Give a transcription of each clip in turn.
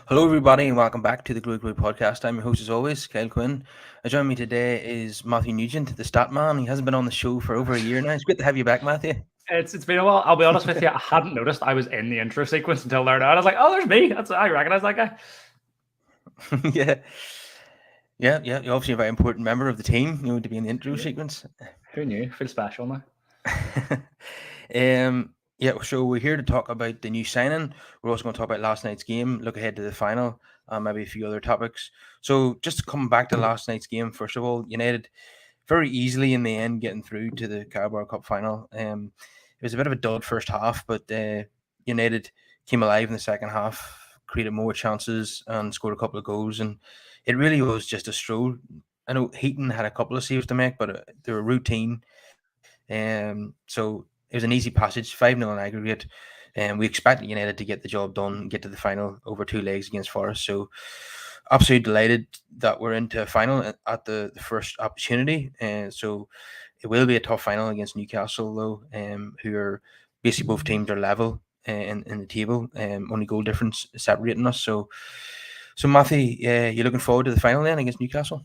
Hello, everybody, and welcome back to the Glory Glory podcast. I'm your host, as always, Kyle Quinn. Joining me today is Matthew Nugent, the stat man. He hasn't been on the show for over a year now. It's great to have you back, Matthew. It's been a while. I'll be honest with you. I hadn't noticed I was in the intro sequence until there. I was like, "Oh, there's me." I recognize that guy. yeah. You're obviously a very important member of the team. To be in the intro sequence. Who knew? Feel special now. So we're here to talk about the new signing. We're also going to talk about last night's game, look ahead to the final, and maybe a few other topics. So just to come back to last night's game, first of all, United very easily in the end getting through to the Carabao Cup Final. It was a bit of a dud first half, but United came alive in the second half, created more chances and scored a couple of goals, and it really was just a stroll. I know Heaton had a couple of saves to make, but they were routine. So it was an easy passage, 5-0 in aggregate. And we expected United to get the job done, get to the final over two legs against Forest. So absolutely delighted that we're into a final at the first opportunity. And so it will be a tough final against Newcastle, though, who are basically both teams are level in the table. Only goal difference separating us. So Matthew, you're looking forward to the final then against Newcastle?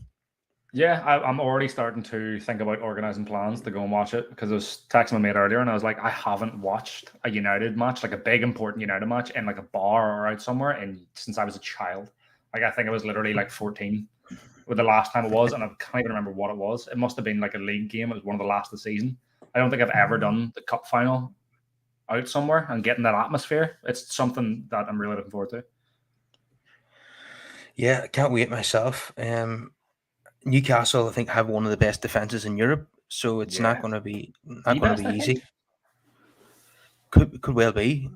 Yeah, I'm already starting to think about organising plans to go and watch it because I was texting my mate earlier and I was like, I haven't watched a United match, like a big important United match in like a bar or out somewhere since I was a child. Like I think I was literally like 14 with the last time it was, and I can't even remember what it was. It must have been like a league game. It was one of the last of the season. I don't think I've ever done the cup final out somewhere and getting that atmosphere. It's something that I'm really looking forward to. Yeah, I can't wait myself. Newcastle, I think, have one of the best defenses in Europe, so it's not going to be easy. Could well be.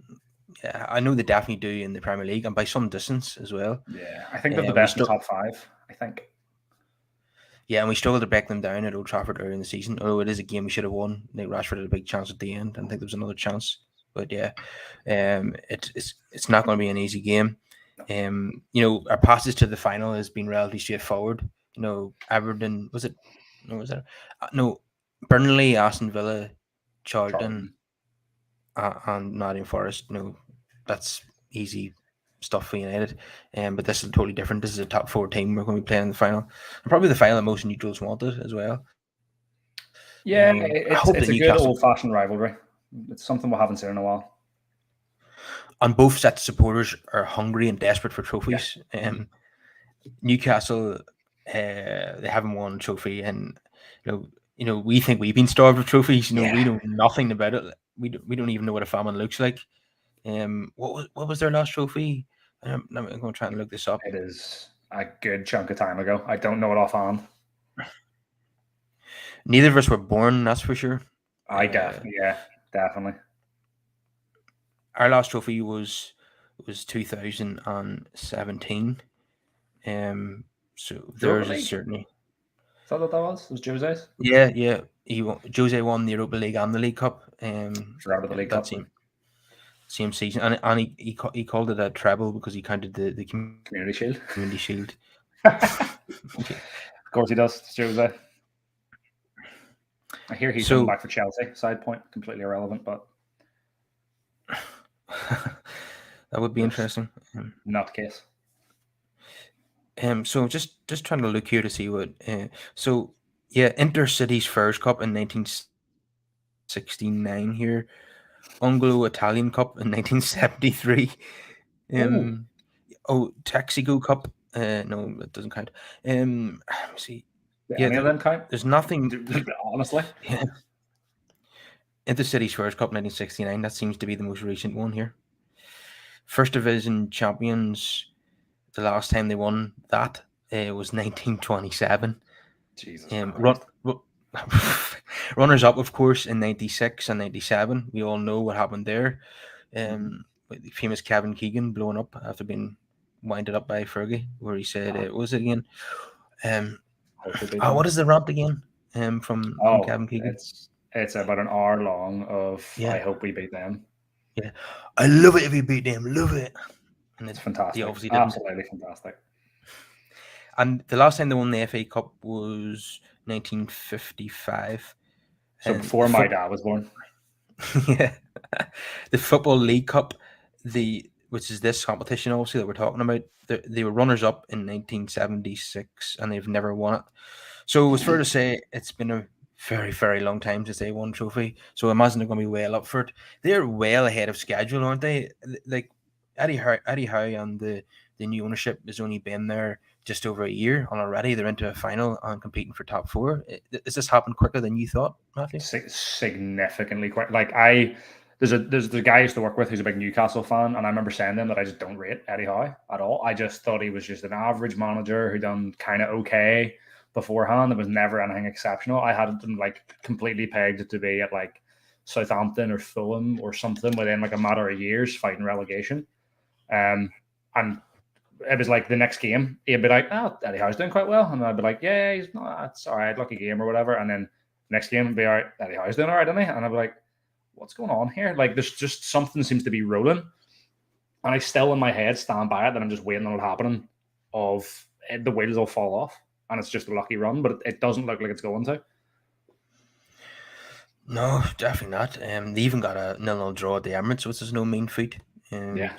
Yeah, I know they definitely do in the Premier League and by some distance as well. Yeah, I think they're the best in the top five. I think. Yeah, and we struggled to break them down at Old Trafford earlier in the season. Although it is a game we should have won. Nick Rashford had a big chance at the end. I think there was another chance, but yeah, it's not going to be an easy game. Our passes to the final has been relatively straightforward. Everton was it? No, was it? No, Burnley, Aston Villa, Charlton, and Nottingham Forest. That's easy stuff for United. But this is totally different. This is a top four team we're going to be playing in the final, and probably the final that most neutrals wanted as well. Yeah, it's a good old-fashioned rivalry. It's something we haven't seen in a while. And both sets of supporters are hungry and desperate for trophies. Yeah. Newcastle, they haven't won a trophy, and we think we've been starved of trophies. We know nothing about it. We don't even know what a famine looks like. What was their last trophy? I'm going to try and look this up. It is a good chunk of time ago. I don't know it offhand. Neither of us were born, that's for sure. Definitely. Our last trophy was 2017. So theirs is certainly. Is that what that was? It was Jose's? Yeah. Jose won the Europa League and the League Cup. Forgot about the League Cup. Same season, and he called it a treble because he counted the Community Shield. Community Shield. Of course he does. It's Jose. I hear he's coming back for Chelsea. Side point, completely irrelevant, but that would be interesting. Not the case. So just trying to look here to see what. Intercity's first cup in 1969 here. Anglo-Italian Cup in 1973. Texaco Cup. No, that doesn't count. Let me see. Any of them count? There's nothing. Honestly. Yeah. Intercity's first cup, 1969. That seems to be the most recent one here. First Division champions. The last time they won that was 1927. Jesus. Runners up, of course, in 96 and 97. We all know what happened there. With the famous Kevin Keegan blowing up after being winded up by Fergie, where he said, what was it again? What is the rant again? From Kevin Keegan? It's about an hour long of I hope we beat them. Yeah. I love it if we beat them. Love it. And it's fantastic. Obviously absolutely fantastic. And the last time they won the FA Cup was 1955. So before my dad was born. Yeah. The Football League Cup, the which is this competition, obviously, that we're talking about. They were runners up in 1976, and they've never won it. So it's fair to say it's been a very, very long time since they won a trophy. So I imagine they're going to be well up for it. They're well ahead of schedule, aren't they? Like Eddie Howe and the new ownership has only been there just over a year, and already they're into a final and competing for top four. Has this happened quicker than you thought, Matthew? Significantly quick. Like there's the guy I used to work with who's a big Newcastle fan, and I remember saying to him that I just don't rate Eddie Howe at all. I just thought he was just an average manager who done kind of okay beforehand. There was never anything exceptional. I had him like completely pegged to be at like Southampton or Fulham or something within like a matter of years fighting relegation. And it was like the next game, he'd be like, "Oh, Eddie Howe's doing quite well," and I'd be like, "Yeah, he's not. It's all right, lucky game or whatever." And then next game, it'd be all right. Eddie Howe's doing all right, isn't he? And I'd be like, "What's going on here?" Like, there's just something seems to be rolling, and I still in my head stand by it that I'm just waiting on it happening. Of the wheels will fall off, and it's just a lucky run, but it doesn't look like it's going to. No, definitely not. They even got a 0-0 draw at the Emirates, which is no mean feat. Yeah.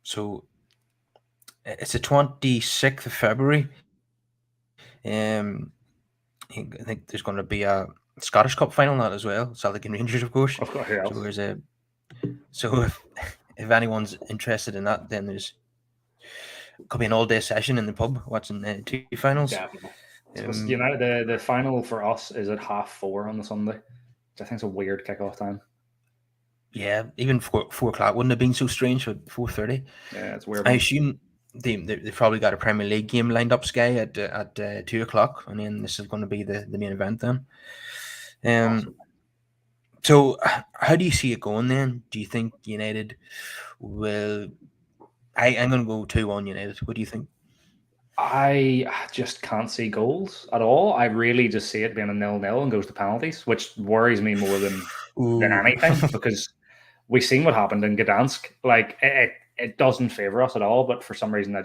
So it's the 26th of February. I think there's going to be a Scottish Cup Final that as well. Celtic and Rangers, of course. Of course, yeah. So there's so if anyone's interested in that, then could be an all-day session in the pub watching two finals. Definitely. The final for us is at 4:30 on the Sunday, which I think is a weird kickoff time. Yeah, even 4 o'clock wouldn't have been so strange at 4:30. Yeah, it's weird. I assume they've probably got a Premier League game lined up, Sky, at 2 o'clock, and then this is going to be the main event then. Awesome. So how do you see it going then? Do you think United will... I'm going to go 2-1 United. What do you think? I just can't see goals at all. I really just see it being a 0-0 and goes to penalties, which worries me more than anything because we've seen what happened in Gdansk. Like it doesn't favour us at all, but for some reason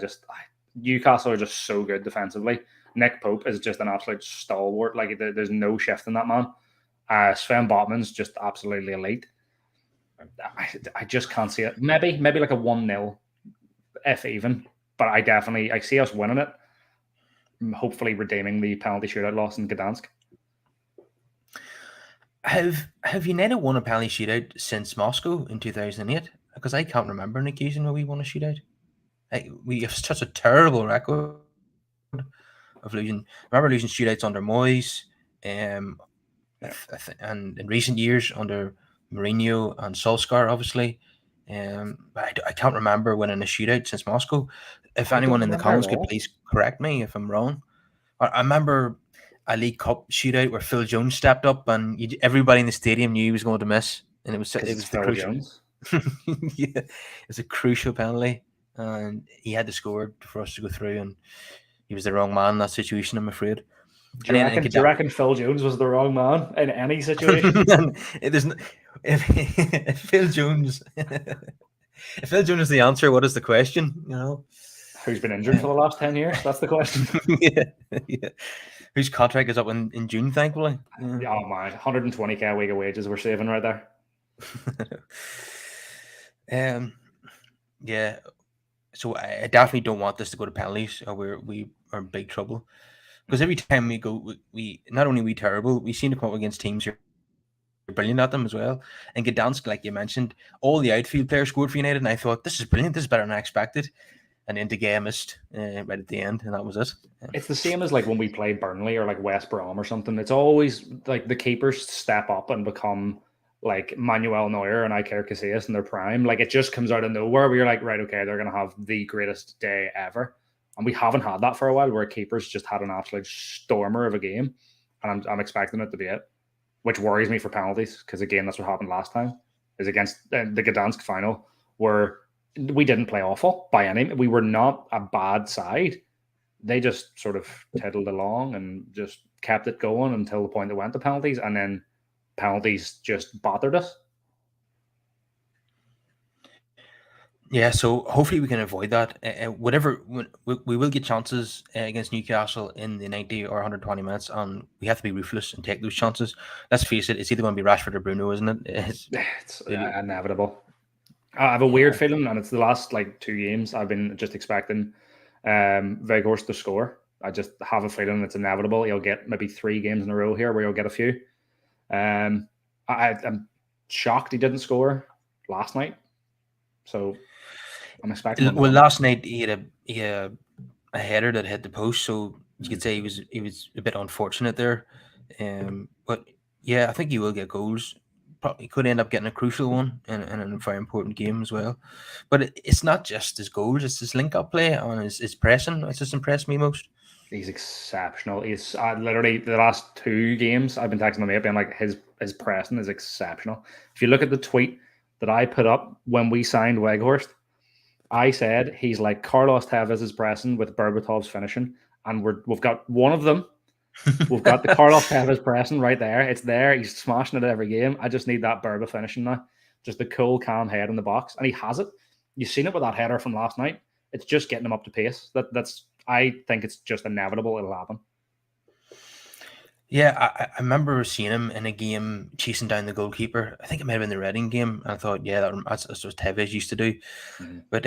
Newcastle are just so good defensively. Nick Pope is just an absolute stalwart. Like there's no shift in that man. Sven Botman's just absolutely elite. I just can't see it. Maybe like a 1-0, if even. But I see us winning it. Hopefully redeeming the penalty shootout loss in Gdansk. Have United won a penalty shootout since Moscow in 2008? Because I can't remember an occasion where we won a shootout. We have such a terrible record of losing. I remember losing shootouts under Moyes, and in recent years under Mourinho and Solskjaer, obviously. But I can't remember winning a shootout since Moscow. If anyone in the comments could please correct me if I'm wrong. I remember a League Cup shootout where Phil Jones stepped up and everybody in the stadium knew he was going to miss, and it was the crucial. Yeah, it's a crucial penalty, and he had to score for us to go through, and he was the wrong man in that situation, I'm afraid. Do you reckon Phil Jones was the wrong man in any situation? If Phil Jones is the answer, what is the question? You know, who's been injured for the last 10 years? That's the question. yeah. Whose contract is up in June, thankfully. Yeah. Oh my, 120k a week of wages we're saving right there. Yeah. So I definitely don't want this to go to penalties, or we are in big trouble. Because every time we go, we not only we terrible, we seem to come up against teams who are brilliant at them as well. And Gdansk, like you mentioned, all the outfield players scored for United, and I thought, this is brilliant, this is better than I expected. And then De Gea missed right at the end, and that was it. It's the same as like when we play Burnley or like West Brom or something. It's always like the keepers step up and become like Manuel Neuer and Iker Casillas in their prime. Like it just comes out of nowhere where you're like, right, okay, they're going to have the greatest day ever. And we haven't had that for a while, where keepers just had an absolute stormer of a game, and I'm expecting it to be it, which worries me for penalties because again, that's what happened last time. Is against the Gdansk final, where we didn't play awful by any. We were not a bad side. They just sort of tiddled along and just kept it going until the point they went to penalties, and then penalties just bothered us. Yeah, so hopefully we can avoid that. We will get chances against Newcastle in the 90 or 120 minutes, and we have to be ruthless and take those chances. Let's face it, it's either going to be Rashford or Bruno, isn't it? It's inevitable. I have a weird feeling, and it's the last like 2 games I've been just expecting Veghorst to score. I just have a feeling it's inevitable. He'll get maybe 3 games in a row here where he'll get a few. I'm shocked he didn't score last night, so I'm expecting one to Well, come. last night he had a header that hit the post, so you could say he was a bit unfortunate there. But yeah, I think he will get goals. Probably could end up getting a crucial one in a very important game as well. But it's not just his goals; it's his link-up play and his pressing. It's just impressed me most. He's exceptional. He's literally the last 2 games I've been texting him up being like his pressing is exceptional. If you look at the tweet that I put up when we signed Weghorst, I said he's like Carlos Tevez's pressing with Berbatov's finishing, and we've got one of them. We've got the Carlos Tevez pressing right there. It's there. He's smashing it every game. I just need that Berba finishing now. Just the cool, calm head in the box, and he has it. You've seen it with that header from last night. It's just getting him up to pace. That's. I think it's just inevitable it'll happen. Yeah, I remember seeing him in a game chasing down the goalkeeper. I think it might have been the Reading game. And I thought, yeah, that's what Tevez used to do. Mm-hmm. But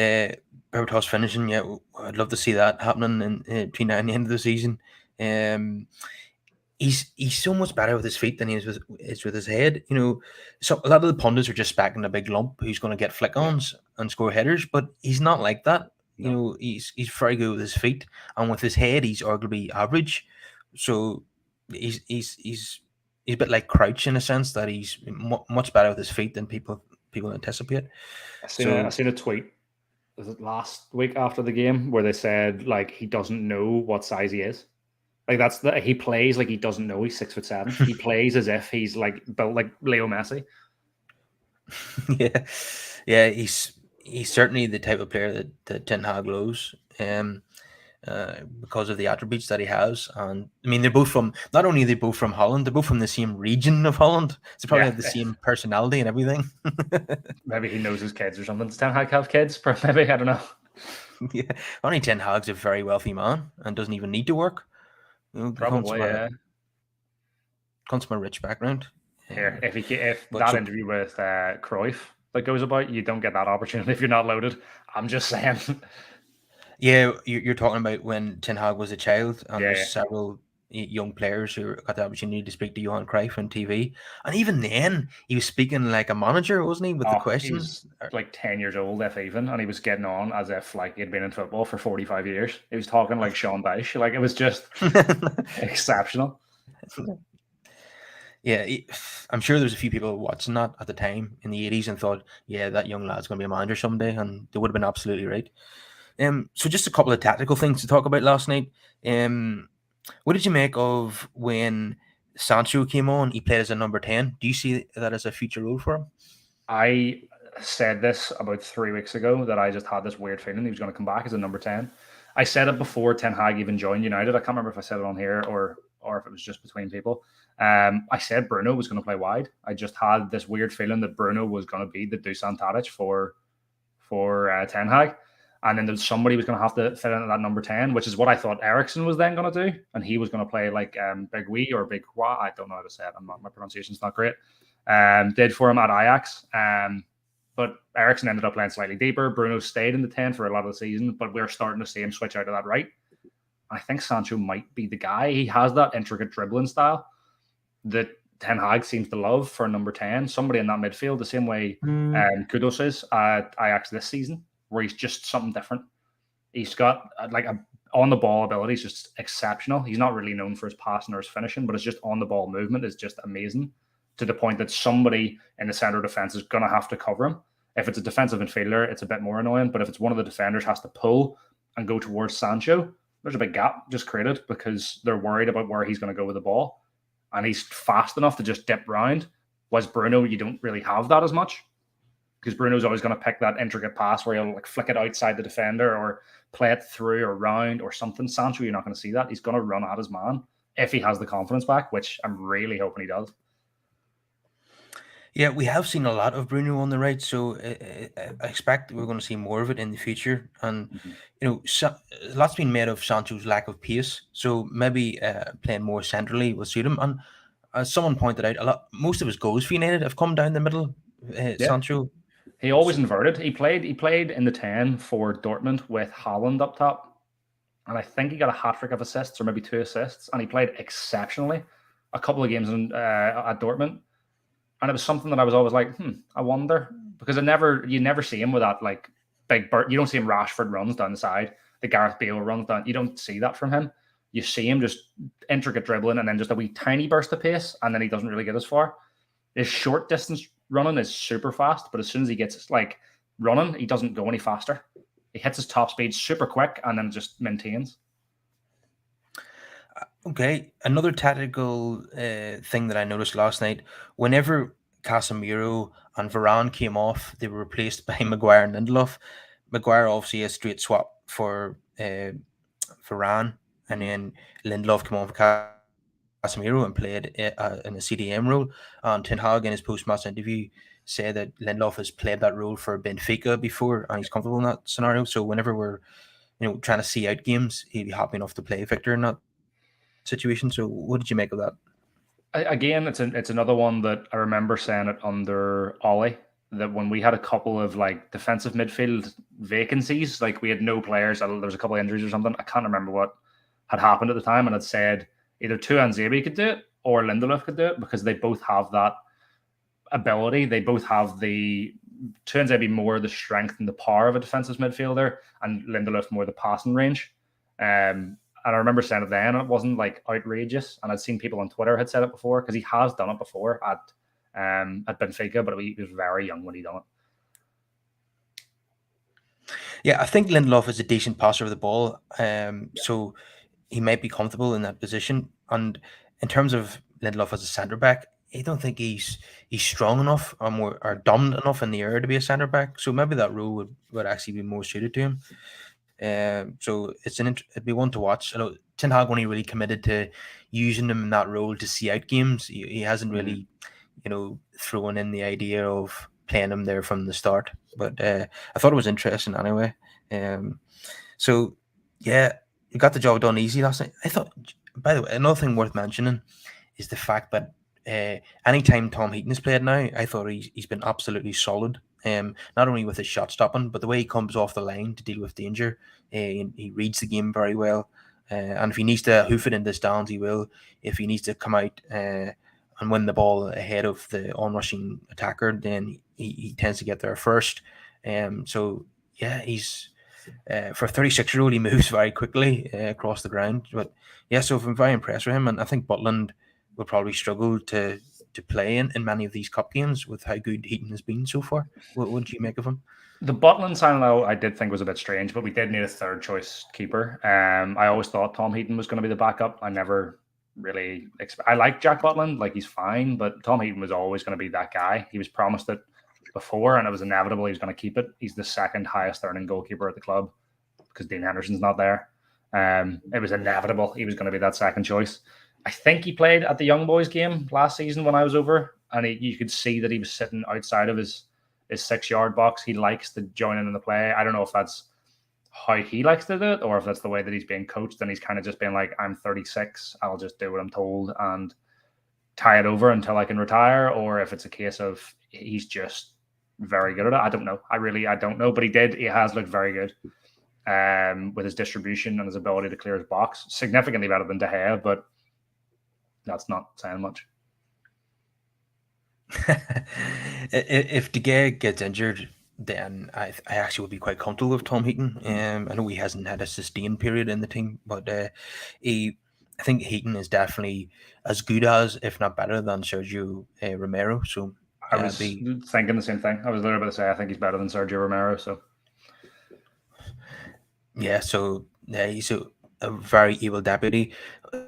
Berbatov's finishing, yeah, I'd love to see that happening between now and the end of the season. He's so much better with his feet than he is with his head. You know, so a lot of the pundits are just backing a big lump who's going to get flick-ons and score headers, but he's not like that. No. You know, he's very good with his feet, and with his head, he's arguably average. So he's a bit like Crouch in a sense that he's much better with his feet than people anticipate. I seen a tweet. Was it last week after the game where they said like he doesn't know what size he is? Like he plays like he doesn't know he's 6'7". He plays as if he's like built like Leo Messi. yeah. He's certainly the type of player that Ten Hag loves. Because of the attributes that he has, and I mean they're both from not only are they both from Holland, they're both from the same region of Holland. So they probably have the same personality and everything. Maybe he knows his kids or something. Does Ten Hag have kids? Maybe, I don't know. Yeah, only Ten Hag's a very wealthy man and doesn't even need to work. You know, Probably, comes from a rich background. Here, if that interview with Cruyff that goes about, you don't get that opportunity if you're not loaded. I'm just saying. Yeah, you're talking about when Ten Hag was a child, and there's several young players who got the opportunity to speak to Johan Cruyff on TV, and even then he was speaking like a manager, wasn't he, with the questions? He was like 10 years old, if even, and he was getting on as if like he'd been in football for 45 years. He was talking like Sean Dyche, like it was just exceptional. Yeah, I'm sure there's a few people watching that at the time in the 80s and thought, yeah, that young lad's going to be a manager someday, and they would have been absolutely right. So just a couple of tactical things to talk about last night. What did you make of when Sancho came on? He played as a number 10. Do you see that as a future role for him? I said this about 3 weeks ago that I just had this weird feeling he was going to come back as a number 10. I said it before Ten Hag even joined United. I can't remember if I said it on here or if it was just between people. I said Bruno was going to play wide. I just had this weird feeling that Bruno was going to be the Dusan Tadic for Ten Hag. And then somebody was going to have to fit into that number 10, which is what I thought Eriksen was then going to do. And he was going to play like Big Wee or Big Qua. I don't know how to say it. My pronunciation's not great. Did for him at Ajax. But Eriksen ended up playing slightly deeper. Bruno stayed in the 10 for a lot of the season, but we're starting to see him switch out of that right. I think Sancho might be the guy. He has that intricate dribbling style that Ten Hag seems to love for number 10. Somebody in that midfield, the same way Kudus is at Ajax this season, where he's just something different. He's got like a on-the-ball ability is just exceptional. He's not really known for his passing or his finishing, but it's just on-the-ball movement is just amazing to the point that somebody in the center of defense is going to have to cover him. If it's a defensive infielder, it's a bit more annoying, but if it's one of the defenders has to pull and go towards Sancho, there's a big gap just created because they're worried about where he's going to go with the ball. And he's fast enough to just dip round. Whereas Bruno, you don't really have that as much because Bruno's always going to pick that intricate pass where he'll like flick it outside the defender or play it through or round or something. Sancho, you're not going to see that. He's going to run at his man if he has the confidence back, which I'm really hoping he does. Yeah, we have seen a lot of Bruno on the right, so I expect we're going to see more of it in the future. And you know, a lot's been made of Sancho's lack of pace, so maybe playing more centrally will suit him. And as someone pointed out, most of his goals for United have come down the middle. Sancho, He always inverted. He played in the 10 for Dortmund with Haaland up top. And I think he got a hat-trick of assists or maybe 2 assists. And he played exceptionally a couple of games at Dortmund. And it was something that I was always like, I wonder. Because you never see him with that like big bird. You don't see him Rashford runs down the side. The Gareth Bale runs down. You don't see that from him. You see him just intricate dribbling and then just a wee tiny burst of pace. And then he doesn't really get as far. His short distance running is super fast, but as soon as he gets like running, he doesn't go any faster. He hits his top speed super quick and then just maintains. Okay, another tactical thing that I noticed last night, whenever Casemiro and Varane came off, they were replaced by Maguire and Lindelof. Maguire obviously a straight swap for Varane, and then Lindelof came on for Casemiro and played in a CDM role. And Ten Hag in his post-match interview said that Lindelof has played that role for Benfica before and he's comfortable in that scenario. So whenever we're trying to see out games, he'd be happy enough to play Victor in that situation. So what did you make of that? Again, it's another one that I remember saying it under Ollie, that when we had a couple of like defensive midfield vacancies, like we had no players, there was a couple of injuries or something. I can't remember what had happened at the time, and it said either Tuanzebe could do it or Lindelof could do it because they both have that ability. They both have the Tuanzebe more the strength and the power of a defensive midfielder, and Lindelof more the passing range. And I remember saying it then, and it wasn't like outrageous. And I'd seen people on Twitter had said it before because he has done it before at Benfica, but he was very young when he done it. Yeah, I think Lindelof is a decent passer of the ball, so he might be comfortable in that position. And in terms of Lindelof as a centre back, I don't think he's strong enough or dominant enough in the air to be a centre back. So maybe that role would actually be more suited to him. So it'd be one to watch. I know Ten Hag only really committed to using him in that role to see out games. He hasn't really, thrown in the idea of playing him there from the start. But I thought it was interesting anyway. So yeah, you got the job done easy last night. I thought, by the way, another thing worth mentioning is the fact that anytime Tom Heaton has played now, I thought he's been absolutely solid. Not only with his shot stopping, but the way he comes off the line to deal with danger. He reads the game very well. And if he needs to hoof it in the stands, he will. If he needs to come out and win the ball ahead of the onrushing attacker, then he tends to get there first. So yeah, he's for a 36-year-old, he moves very quickly across the ground. But yeah, so I'm very impressed with him, and I think Butland will probably struggle to play in many of these cup games with how good Heaton has been so far. What do you make of him? The Butland signing, I did think was a bit strange, but we did need a third choice keeper. I always thought Tom Heaton was going to be the backup. I never really I like Jack Butland, like he's fine, but Tom Heaton was always going to be that guy. He was promised it before, and it was inevitable he was going to keep it. He's the second highest earning goalkeeper at the club because Dean Henderson's not there. It was inevitable he was going to be that second choice. I think he played at the Young Boys game last season when I was over, and you could see that he was sitting outside of his 6-yard box. He likes to join in the play. I don't know if that's how he likes to do it or if that's the way that he's being coached, and he's kind of just being like, I'm 36, I'll just do what I'm told and tie it over until I can retire, or if it's a case of he's just very good at it. I don't know. I don't know, but he has looked very good with his distribution and his ability to clear his box. Significantly better than De Gea, but that's not saying much. If De Gea gets injured, then I actually would be quite comfortable with Tom Heaton. I know he hasn't had a sustained period in the team, but I think Heaton is definitely as good as, if not better than, Sergio Romero. So I was thinking the same thing. I was literally about to say I think he's better than Sergio Romero. So yeah, so he's a very able deputy.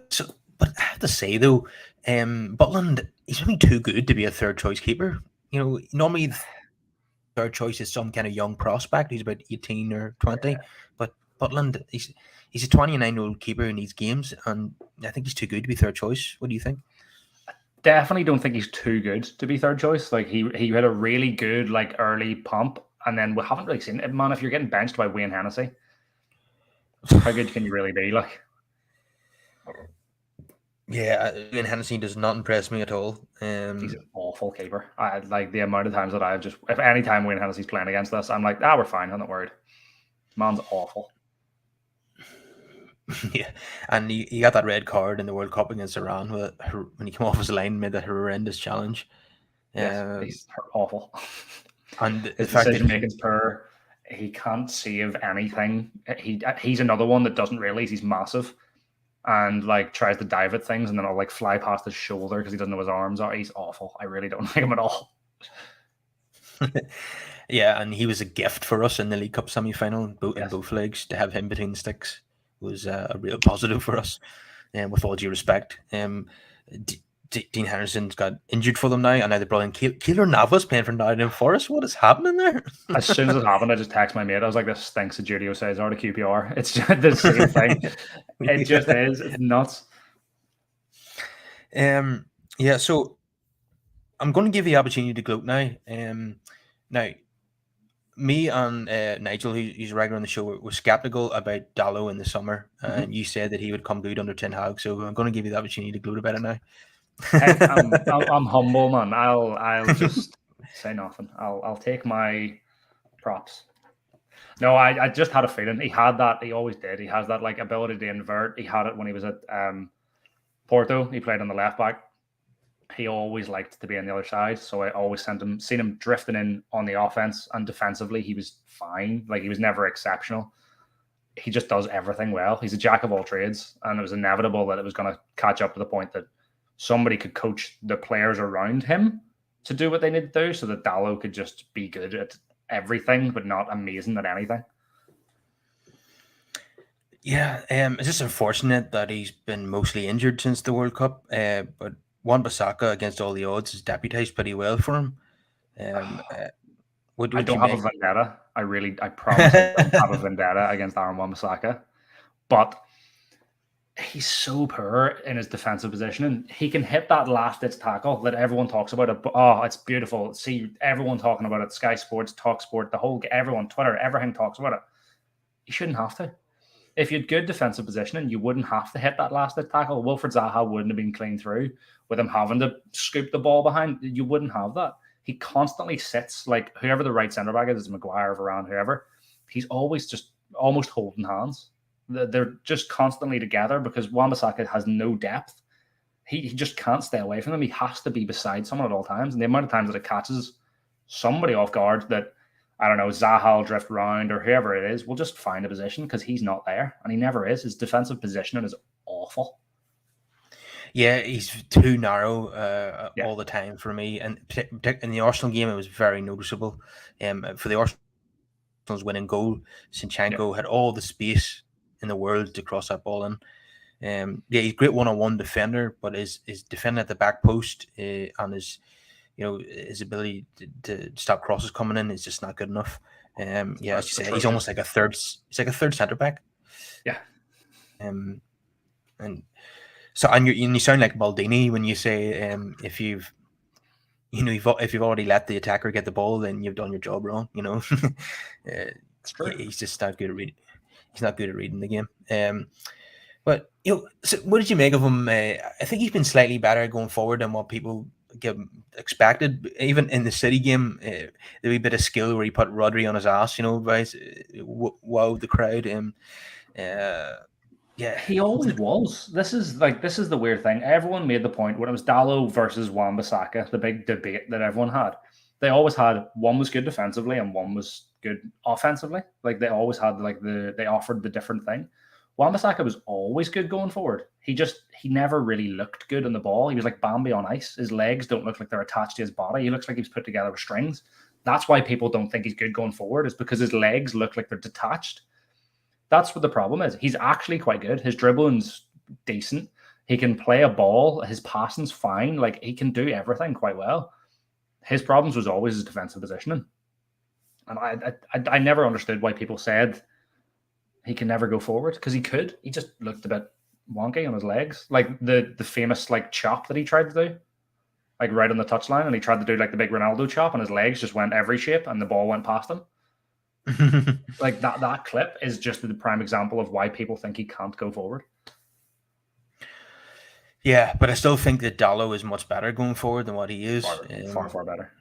So, but I have to say though, Butland, he's only too good to be a third choice keeper. Normally third choice is some kind of young prospect. He's about 18 or 20, yeah. But Butland, he's a 29-year-old keeper who needs games, and I think he's too good to be third choice. What do you think? Definitely don't think he's too good to be third choice. Like he had a really good like early pump, and then we haven't really seen it. Man, if you're getting benched by Wayne Hennessy, how good can you really be? Like, Yeah, Ian Hennessy does not impress me at all. He's an awful keeper. I like the amount of times that I've just, if any time Wayne Hennessy's playing against us, I'm like, we're fine. I'm not worried. Man's awful. Yeah, and he got that red card in the World Cup against Iran when he came off his line, made that horrendous challenge. Yes, Um, he's awful. and the His fact that decision making's poor. He can't save anything. He's another one that doesn't realize he's massive and like tries to dive at things and then I'll like fly past his shoulder because he doesn't know his arms are. He's awful. I really don't like him at all. yeah, and he was a gift for us in the League Cup semi-final in Yes. both legs. To have him between the sticks was a real positive for us. And with all due respect, Dean Henderson's got injured for them now, and now they're brought in Keeler Navas playing for Nottingham Forest. What is happening there? As soon as it happened, I just texted my mate. I was like, "This stinks of Judio Cesar to QPR." It's just the same thing. It just is. It's nuts. Yeah. So I'm going to give you the opportunity to gloat now. Now, me and Nigel, who's a regular on the show, were skeptical about Dallo in the summer, and you said that he would come good under Ten Hag. So I'm going to give you the opportunity to gloat about it now. Hey, I'm humble, man. I'll just say nothing. I'll take my props. No, I just had a feeling he had that. He always did. He has that like ability to invert. He had it when he was at Porto. He played on the left back. He always liked to be on the other side, so I always seen him drifting in on the offense, and defensively he was fine. Like he was never exceptional. He just does everything well. He's a jack of all trades, and it was inevitable that it was going to catch up to the point that somebody could coach the players around him to do what they need to do, so that Dallo could just be good at everything, but not amazing at anything. Yeah, it's just unfortunate that he's been mostly injured since the World Cup. But Wan-Bissaka, against all the odds, has deputised pretty well for him. What I do you don't have make? a vendetta. I promise I don't have a vendetta against Aaron Wan-Bissaka. But he's so poor in his defensive positioning. He can hit that last-ditch tackle that everyone talks about. It's beautiful. See everyone talking about it. Sky Sports, Talk Sport, everyone, Twitter, everything talks about it. You shouldn't have to. If you had good defensive positioning, you wouldn't have to hit that last-ditch tackle. Wilfred Zaha wouldn't have been clean through with him having to scoop the ball behind. You wouldn't have that. He constantly sits like whoever the right centre back is, Maguire, Varane, whoever. He's always just almost holding hands. They're just constantly together because Wan-Bissaka has no depth. He just can't stay away from them. He has to be beside someone at all times. And the amount of times that it catches somebody off guard that, I don't know, Zaha will drift around or whoever it is, will just find a position because he's not there. And he never is. His defensive positioning is awful. Yeah, he's too narrow all the time for me. And in the Arsenal game, it was very noticeable. For the Arsenal's winning goal, Zinchenko had all the space in the world to cross that ball in. He's a great one-on-one defender, but his defending at the back post and his ability to stop crosses coming in is just not good enough. As you say, he's almost like a third. He's like a third centre back. Yeah. And you sound like Maldini when you say if you've already let the attacker get the ball, then you've done your job wrong. He's just not good at reading. He's not good at reading the game. But so what did you make of him? I think he's been slightly better going forward than what people expected. Even in the City game, the wee bit of skill where he put Rodri on his ass, wowed the crowd. He always was. This is the weird thing. Everyone made the point when it was Dallo versus Wan-Bissaka, the big debate that everyone had. They always had one was good defensively and one was good offensively. Like they always had they offered the different thing. Wan-Bissaka was always good going forward. He never really looked good on the ball. He was like Bambi on ice. His legs don't look like they're attached to his body. He looks like he's put together with strings. That's why people don't think he's good going forward, is because his legs look like they're detached. That's what the problem is. He's actually quite good. His dribbling's decent. He can play a ball. His passing's fine. Like he can do everything quite well. His problems was always his defensive positioning. And I never understood why people said he can never go forward, because he could. He just looked a bit wonky on his legs. Like the famous chop that he tried to do, like right on the touchline, and he tried to do like the big Ronaldo chop and his legs just went every shape and the ball went past him. Like that clip is just the prime example of why people think he can't go forward. Yeah, but I still think that Dallo is much better going forward than what he is. Far better.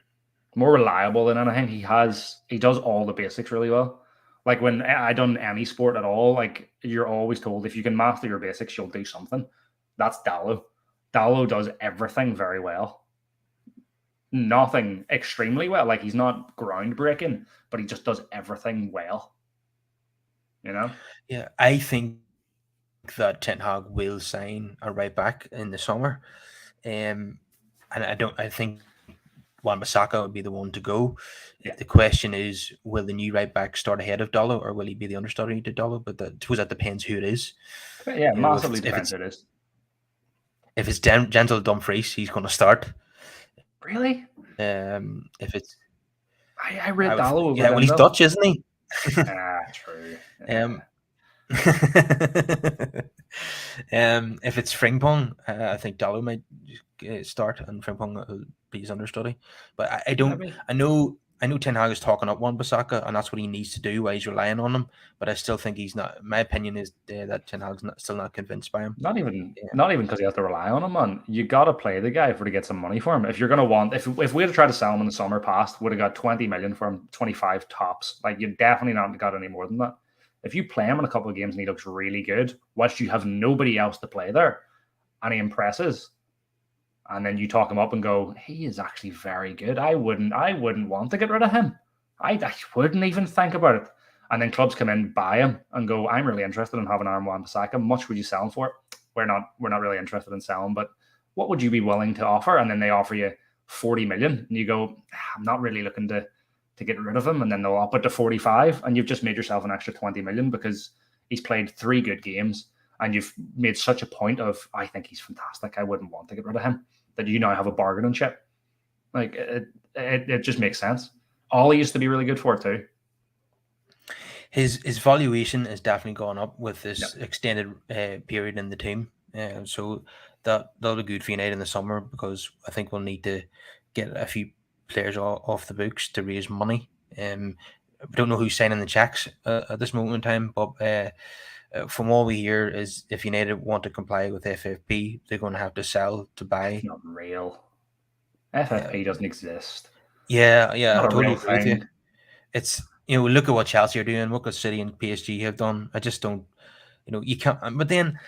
More reliable than anything. He does all the basics really well. Like when I done any sport at all, like you're always told if you can master your basics, you'll do something. That's Dallo. Dallo does everything very well. Nothing extremely well. Like he's not groundbreaking, but he just does everything well. You know? Yeah, I think that Ten Hag will sign a right back in the summer. And I think Wan-Bissaka would be the one to go. Yeah. The question is, will the new right back start ahead of Dallo, or will he be the understudy to Dallo? But I suppose that depends who it is. Yeah, massively depends who it is. If it's Gentle Dumfries, he's going to start. Really? If it's I rate Dallo over well, he's Dutch, isn't he? True. If it's Frimpong, I think Dallo might start and Frimpong will be his understudy. But I don't. Maybe. I know Ten Hag is talking up Wan-Bissaka, and that's what he needs to do while he's relying on him. But I still think he's not. My opinion is that Ten Hag's still not convinced by him. Not even because you have to rely on him, man. You got to play the guy to get some money for him. If you're gonna if we had to try to sell him in the summer past, would have got 20 million for him, 25 tops. Like you definitely not got any more than that. If you play him in a couple of games and he looks really good, whilst you have nobody else to play there, and he impresses, and then you talk him up and go, he is actually very good. I wouldn't want to get rid of him. I wouldn't even think about it. And then clubs come in, buy him, and go, I'm really interested in having Aaron Wan-Bissaka. Much would you sell him for? We're not really interested in selling, but what would you be willing to offer? And then they offer you 40 million, and you go, I'm not really looking to get rid of him, and then they'll up it to 45, and you've just made yourself an extra 20 million because he's played 3 good games, and you've made such a point of, I think he's fantastic, I wouldn't want to get rid of him, that you now have a bargaining chip. Like, it just makes sense. Ollie used to be really good for it too. His valuation has definitely gone up with this extended period in the team, so that'll be good for United in the summer, because I think we'll need to get a few players off the books to raise money. We don't know who's signing the checks at this moment in time, but from all we hear is if United want to comply with FFP, they're going to have to sell to buy. It's not real. FFP doesn't exist. Yeah, I totally real agree with you. It's, look at what Chelsea are doing, look what City and PSG have done. I just don't, you can't. But then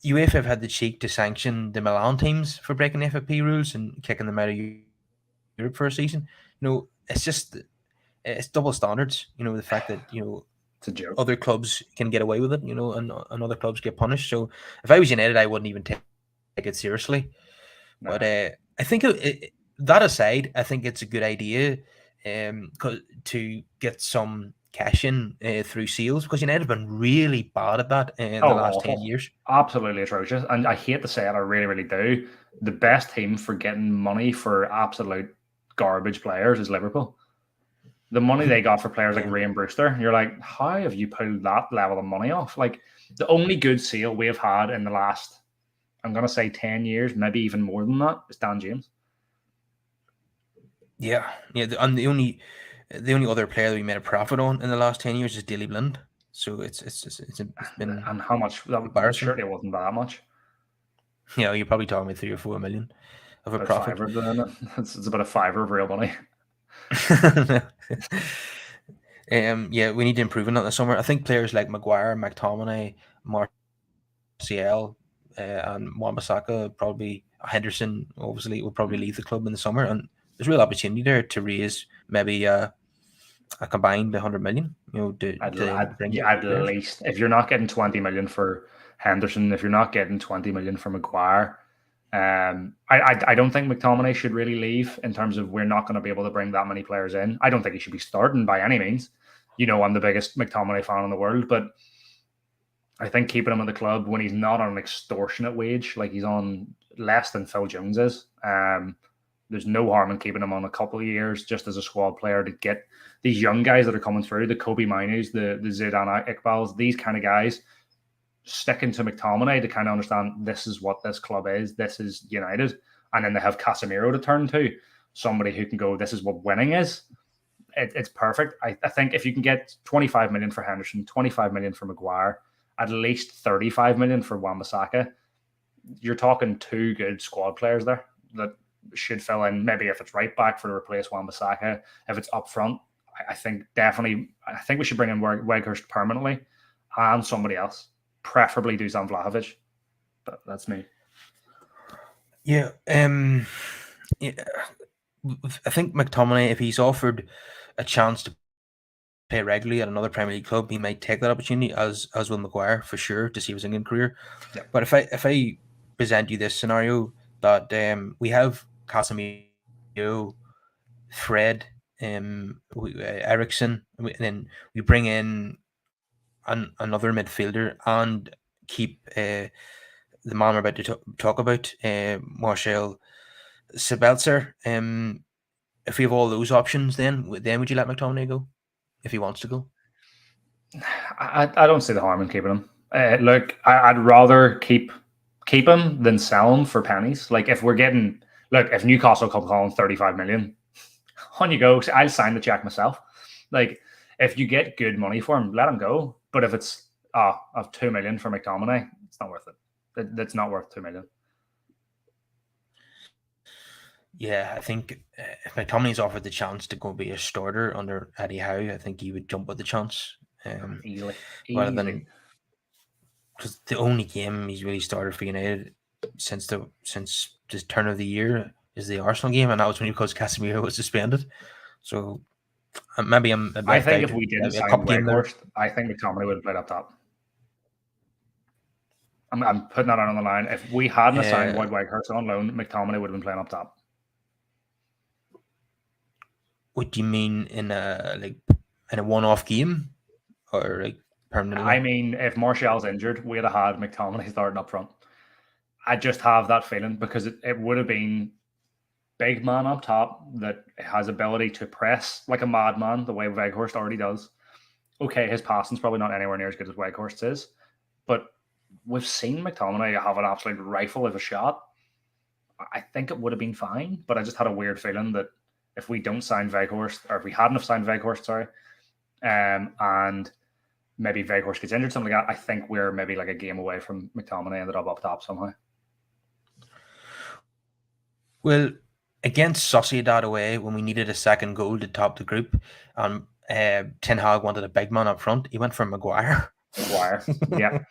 UEFA have had the cheek to sanction the Milan teams for breaking FFP rules and kicking them out of Europe for a season. It's just, it's double standards. The fact that it's a joke. Other clubs can get away with it, and other clubs get punished. So if I was United, I wouldn't even take it seriously. No. But I think that aside, I think it's a good idea to get some cash in through sales, because United have been really bad at that in the last 10 years. Absolutely atrocious. And I hate to say it, I really, really do. The best team for getting money for absolute garbage players is Liverpool. The money they got for players like Ray and Brewster, you're like, how have you pulled that level of money off? Like, the only good sale we've had in the last, I'm going to say 10 years, maybe even more than that, is Dan James. Yeah. And the only other player that we made a profit on in the last 10 years is Daley Blind. So it's been, and how much? That surely it wasn't that much. Yeah, you're probably talking about 3 or 4 million of a profit. It's about a fiver of real money. We need to improve on that this summer. I think players like Maguire, McTominay, Marcel, and Wan-Bissaka, probably Henderson, obviously, will probably leave the club in the summer, and there's real opportunity there to raise maybe a combined 100 million. At least, if you're not getting 20 million for Henderson, if you're not getting 20 million for Maguire. I don't think McTominay should really leave, in terms of we're not going to be able to bring that many players in. I don't think he should be starting by any means. I'm the biggest McTominay fan in the world, but I think keeping him at the club when he's not on an extortionate wage, like he's on less than Phil Jones is, there's no harm in keeping him on a couple of years just as a squad player to get these young guys that are coming through, the Kobe Mainus, the Zidane Iqbals, these kind of guys, sticking to McTominay to kind of understand this is what this club is, this is United, and then they have Casemiro to turn to, somebody who can go, this is what winning is. It's perfect. I think if you can get 25 million for Henderson, 25 million for Maguire, at least 35 million for Wan-Bissaka, you're talking 2 good squad players there that should fill in. Maybe if it's right back for to replace Wan-Bissaka, if it's up front, I think we should bring in Weghorst permanently and somebody else, preferably Dusan Vlahovic. But that's me. Yeah, yeah, I think McTominay, if he's offered a chance to play regularly at another Premier League club, he might take that opportunity, as will Maguire for sure, to see his England career. Yep. But if I present you this scenario that we have Casemiro, Fred, Ericsson, and then we bring in another midfielder and keep the man we're about to talk about, Marcel Sabitzer. If we have all those options, then would you let McTominay go if he wants to go? I don't see the harm in keeping him. Look, I'd rather keep him than sell him for pennies. Like if Newcastle come calling 35 million, on you go. I'll sign the check myself. Like if you get good money for him, let him go. But if it's of 2 million for McTominay, it's not worth it. That's not worth 2 million. Yeah, I think if McTominay's offered the chance to go be a starter under Eddie Howe, I think he would jump at the chance. Easily. Rather than, because the only game he's really started for United since the turn of the year is the Arsenal game, and that was when because Casemiro was suspended. So maybe I think if we didn't sign Weghorst, I think McTominay would have played up top. I'm putting that out on the line. If we hadn't signed Weghorst on loan, McTominay would have been playing up top. What do you mean in a one-off game, or like permanently? I mean, if Martial's injured, we'd have had McTominay starting up front. I just have that feeling because it would have been big man up top that has ability to press like a madman, the way Weghorst already does. Okay, his passing's probably not anywhere near as good as Weghorst is, but we've seen McTominay have an absolute rifle of a shot. I think it would have been fine, but I just had a weird feeling that if we don't sign Weghorst, or if we hadn't have signed Weghorst, and maybe Weghorst gets injured, something like that, I think we're maybe like a game away from McTominay ended up top somehow. Well, against Sociedad away, when we needed a second goal to top the group, Ten Hag wanted a big man up front. He went for Maguire. Yeah.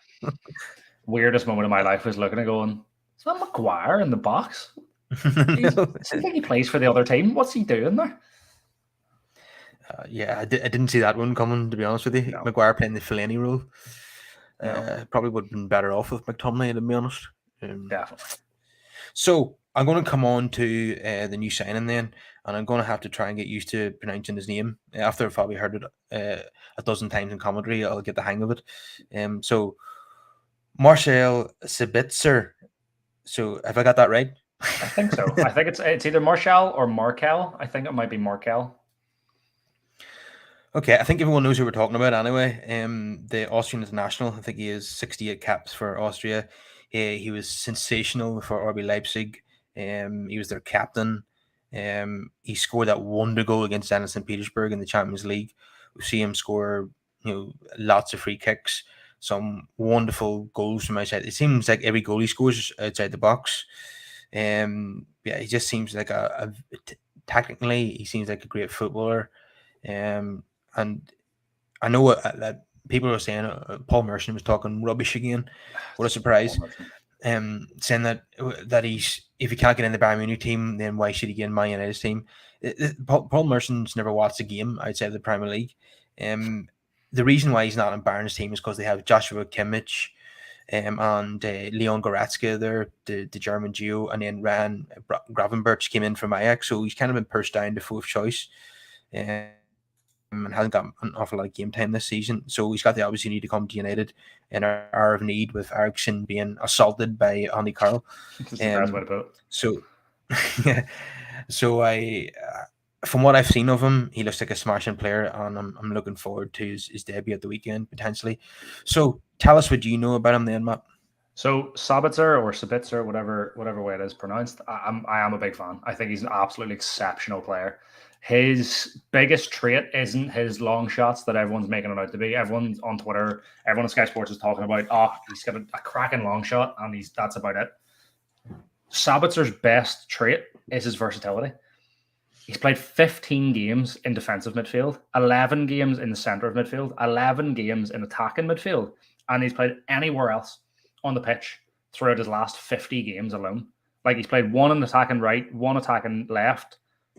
Weirdest moment of my life was looking and going, is that Maguire in the box? I think he plays for the other team. What's he doing there? Yeah, I didn't see that one coming, to be honest with you. No. Maguire playing the Fellaini role. Probably would have been better off with McTominay, to be honest. Definitely. So I'm going to come on to the new signing then, and I'm going to have to try and get used to pronouncing his name. After I've probably heard it a dozen times in commentary, I'll get the hang of it. So Marcel Sabitzer. So have I got that right? I think so. I think it's either Marcel or Markel. I think it might be Markel. Okay, I think everyone knows who we're talking about anyway. The Austrian international. I think he has 68 caps for Austria. He was sensational for RB Leipzig. He was their captain. He scored that wonder goal against Zenit St. Petersburg in the Champions League. We see him score, lots of free kicks, some wonderful goals from outside. It seems like every goal he scores is outside the box. He just seems like technically, he seems like a great footballer. And I know that people are saying Paul Merson was talking rubbish again. What a surprise! Saying that he's, if he can't get in the Bayern Munich team, then why should he get in Man United's team? Paul Merson's never watched a game outside of the Premier League. The reason why he's not in Bayern's team is because they have Joshua Kimmich and Leon Goretzka there, the German duo, and then Ryan Gravenberch came in from Ajax, so he's kind of been pushed down to fourth choice. And hasn't got an awful lot of game time this season. So he's got the opportunity to come to United in an hour of need, with Ericsson being assaulted by Andy Carroll. So I, from what I've seen of him, he looks like a smashing player, and I'm looking forward to his debut at the weekend, potentially. So tell us what you know about him then, Matt. So Sabitzer, whatever way it is pronounced, I am a big fan. I think he's an absolutely exceptional player. His biggest trait isn't his long shots that everyone's making it out to be. Everyone on Twitter, everyone on Sky Sports is talking about, he's got a cracking long shot, and that's about it. Sabitzer's best trait is his versatility. He's played 15 games in defensive midfield, 11 games in the centre of midfield, 11 games in attacking midfield, and he's played anywhere else on the pitch throughout his last 50 games alone. Like, he's played one in attacking right, one attacking left,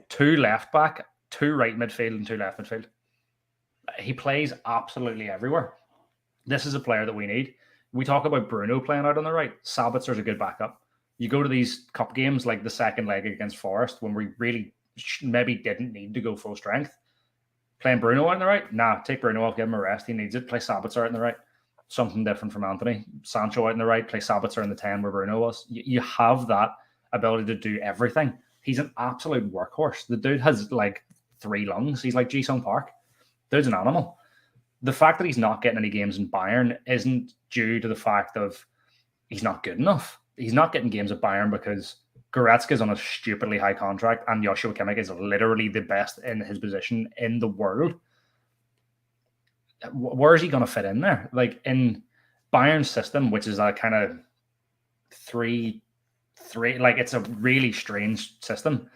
2 left back, 2 right midfield, and 2 left midfield. He plays absolutely everywhere. This is a player that we need. We talk about Bruno playing out on the right. Sabitzer's a good backup. You go to these cup games like the second leg against Forest when we really maybe didn't need to go full strength. Playing Bruno out on the right? Nah, take Bruno off, give him a rest. He needs it. Play Sabitzer out on the right. Something different from Anthony. Sancho out on the right, play Sabitzer in the 10 where Bruno was. You have that ability to do everything. He's an absolute workhorse. The dude has like 3 lungs. He's like Ji-Sung Park. Dude's an animal. The fact that he's not getting any games in Bayern isn't due to the fact of he's not good enough. He's not getting games at Bayern because Goretzka is on a stupidly high contract and Joshua Kimmich is literally the best in his position in the world. Where is he going to fit in there? Like, in Bayern's system, which is a kind of 3-3, like, it's a really strange system.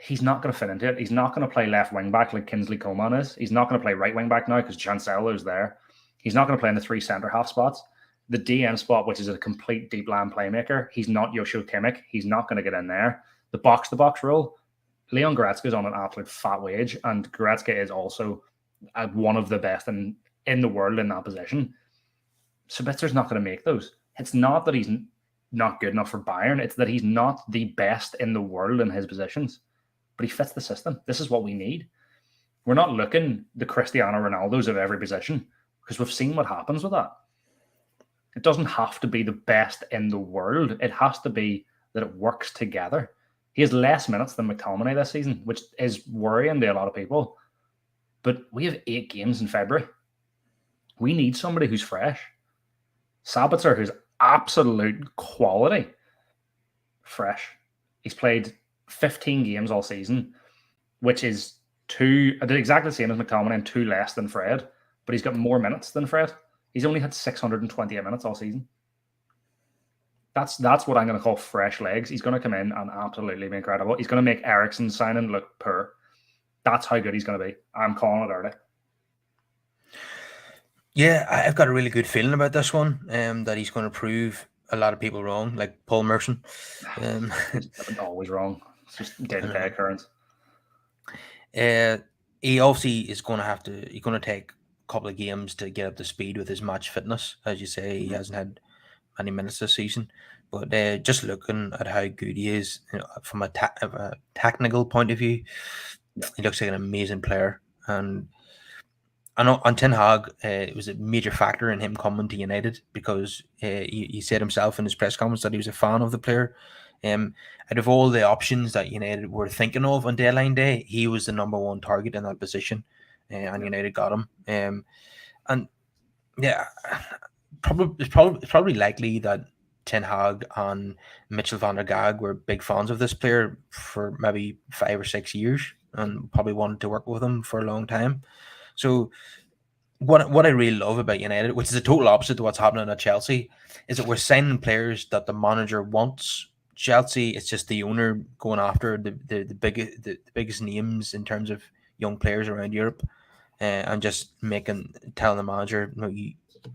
He's not going to fit into it. He's not going to play left wing back like Kingsley Coman is. He's not going to play right wing back now because Chancellor is there. He's not going to play in the 3 centre half spots. The DM spot, which is a complete deep line playmaker, he's not Joshua Kimmich. He's not going to get in there. The box-to-box role, Leon Goretzka is on an absolute fat wage, and Goretzka is also one of the best in the world in that position. Sabitzer's not going to make those. It's not that he's not good enough for Bayern. It's that he's not the best in the world in his positions. But he fits the system. This is what we need. We're not looking the Cristiano Ronaldos of every position because we've seen what happens with that. It doesn't have to be the best in the world. It has to be that it works together. He has less minutes than McTominay this season, which is worrying to a lot of people. But we have 8 games in February. We need somebody who's fresh. Sabitzer, who's absolute quality, fresh. He's played 15 games all season, which is exactly the same as McTominay and 2 less than Fred, but he's got more minutes than Fred. He's only had 628 minutes all season. That's what I'm going to call fresh legs. He's going to come in and absolutely be incredible. He's going to make Eriksen's signing look poor. That's how good he's going to be. I'm calling it early. Yeah, I've got a really good feeling about this one, that he's going to prove a lot of people wrong, like Paul Merson. He's always wrong. It's just day-to-day occurrence. He obviously is going to he's going to take a couple of games to get up to speed with his match fitness. As you say, he hasn't had many minutes this season. But just looking at how good he is, from a technical point of view, he looks like an amazing player. And I know on Ten Hag, it was a major factor in him coming to United because he said himself in his press conference that he was a fan of the player. Out of all the options that United were thinking of on deadline day, he was the number 1 target in that position, and United got him. And yeah, it's probably likely that Ten Hag and Mitchell van der Gaag were big fans of this player for maybe 5 or 6 years and probably wanted to work with him for a long time. So what I really love about United, which is a total opposite to what's happening at Chelsea, is that we're signing players that the manager wants. Chelsea, it's just the owner going after the biggest names in terms of young players around Europe, and just telling the manager,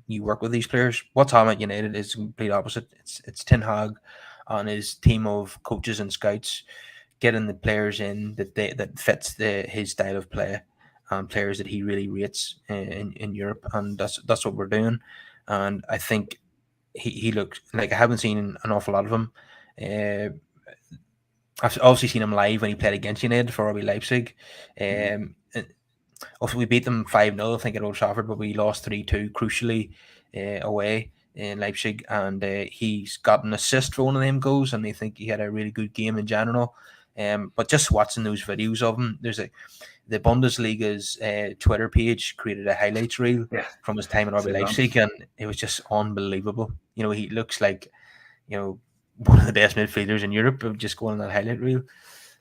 you work with these players. What's happening at United is the complete opposite. It's Ten Hag and his team of coaches and scouts getting the players in that fits his style of play, and players that he really rates in Europe, and that's what we're doing. And I think he looks like, I haven't seen an awful lot of him. I've obviously seen him live when he played against United for RB Leipzig. Also, we beat them 5-0, I think, at Old Trafford, but we lost 3-2 crucially away in Leipzig. And he's got an assist for one of them goals, and I think he had a really good game in general. But just watching those videos of him, the Bundesliga's Twitter page created a highlights reel from his time at RB Leipzig, and it was just unbelievable. He looks like, one of the best midfielders in Europe, just going on that highlight reel.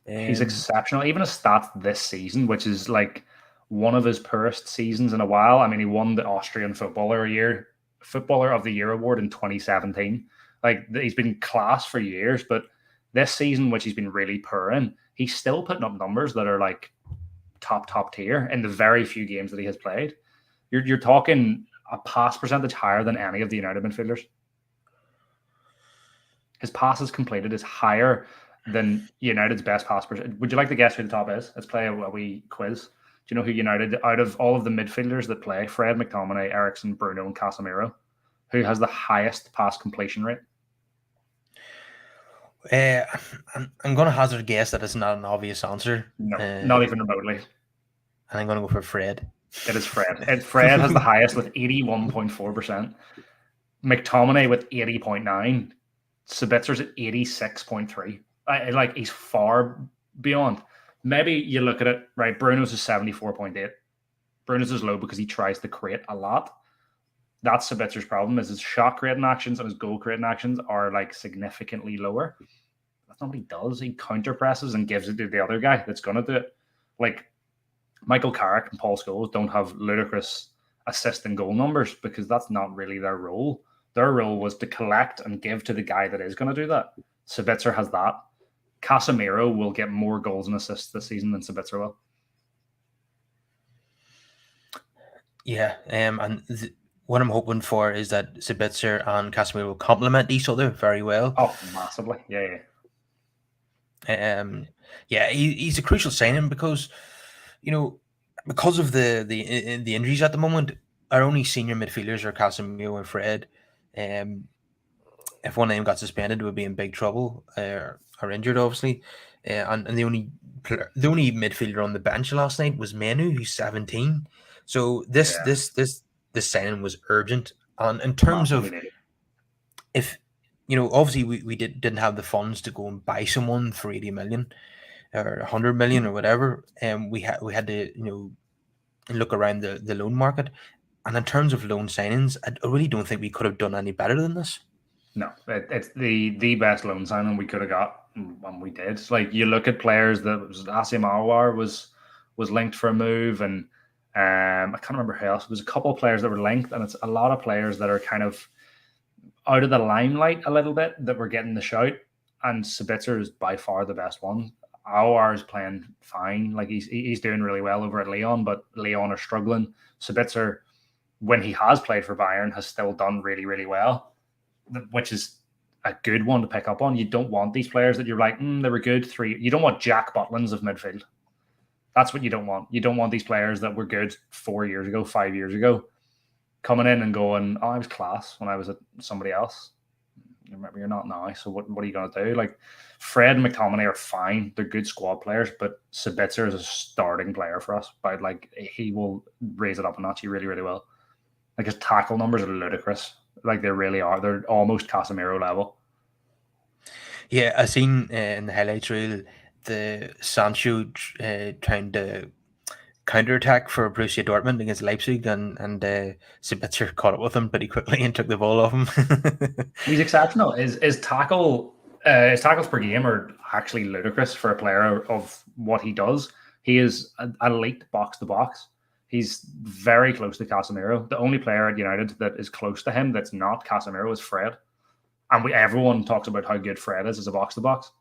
He's exceptional. Even his stats this season, which is like one of his poorest seasons in a while. I mean, he won the Austrian Footballer of the Year award in 2017. Like, he's been class for years, but This season, which he's been really poor in, he's still putting up numbers that are like top tier in the very few games that he has played. You're talking a pass percentage higher than any of the United midfielders. His passes completed is higher than United's best pass percentage. Would you like to guess who the top is? Let's play a wee quiz. Do you know who United, out of all of the midfielders that play, Fred, McTominay, Eriksen, Bruno, and Casemiro, who has the highest pass completion rate? I'm going to hazard a guess that it's not an obvious answer. No, not even remotely. And I'm going to go for Fred. It is Fred. Fred has the highest with 81.4%. McTominay with 80.9%. Sabitzer's at 86.3%. Like, he's far beyond. Maybe you look at it, right? Bruno's is 74.8%. Bruno's is low because he tries to create a lot. That's Sabitzer's problem, is his shot creating actions and his goal creating actions are like significantly lower. That's not what he does. He counter presses and gives it to the other guy that's going to do it. Like, Michael Carrick and Paul Scholes don't have ludicrous assist and goal numbers because that's not really their role. Their role was to collect and give to the guy that is going to do that. Sabitzer has that. Casemiro will get more goals and assists this season than Sabitzer will. Yeah, what I'm hoping for is that Sabitzer and Casemiro will complement each other very well. Oh, massively. Yeah. He's a crucial signing because, because of the injuries at the moment, our only senior midfielders are Casemiro and Fred. If one of them got suspended, we would be in big trouble, or injured, obviously. And the only midfielder on the bench last night was Menu, who's 17. So this signing was urgent. And in terms of, if obviously we didn't have the funds to go and buy someone for 80 million or 100 million or whatever, and we had to look around the loan market. And in terms of loan signings, I really don't think we could have done any better than this. No, it's the best loan signing we could have got, and we did. It's like, you look at players that Asim Awar was linked for a move, and I can't remember who else. There's a couple of players that were linked, and it's a lot of players that are kind of out of the limelight a little bit that were getting the shout. And Sabitzer is by far the best one. Awar is playing fine, like he's doing really well over at Lyon, but Lyon are struggling. Sabitzer, when he has played for Bayern, has still done really, really well, which is a good one to pick up on. You don't want these players that you're like, they were good. You don't want Jack Butlins of midfield. That's what you don't want. You don't want these players that were good 4 years ago, 5 years ago, coming in and going, I was class when I was at somebody else. Remember, you're not now, so what are you going to do? Like, Fred and McTominay are fine. They're good squad players, but Sabitzer is a starting player for us. But like, he will raise it up a notch. He really, really will. Like, his tackle numbers are ludicrous. Like, they really are. They're almost Casemiro level. Yeah, I seen in the highlights reel the Sancho trying to counterattack for Borussia Dortmund against Leipzig, and Sabitzer caught up with him pretty quickly and took the ball off him. He's exceptional. His tackles per game are actually ludicrous for a player of what he does. He is an elite box to box. He's very close to Casemiro. The only player at United that is close to him that's not Casemiro is Fred. And everyone talks about how good Fred is as a box to box.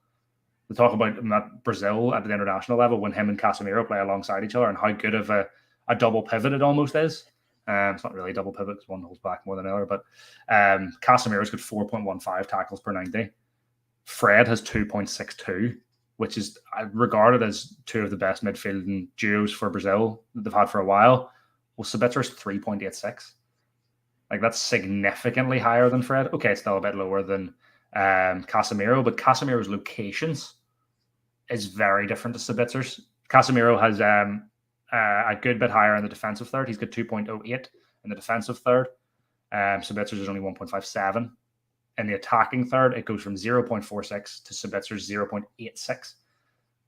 They talk about him at Brazil at the international level when him and Casemiro play alongside each other, and how good of a double pivot it almost is. It's not really a double pivot because one holds back more than the other, but Casemiro's got 4.15 tackles per 90. Fred has 2.62, which is regarded as two of the best midfielding duos for Brazil that they've had for a while. Well, Sabitzer's 3.86. Like, that's significantly higher than Fred. Okay, it's still a bit lower than Casemiro, but Casemiro's locations is very different to Sabitzer's. Casemiro has a good bit higher in the defensive third. He's got 2.08 in the defensive third. Sabitzer's is only 1.57. In the attacking third, it goes from 0.46 to Sabitzer's 0.86.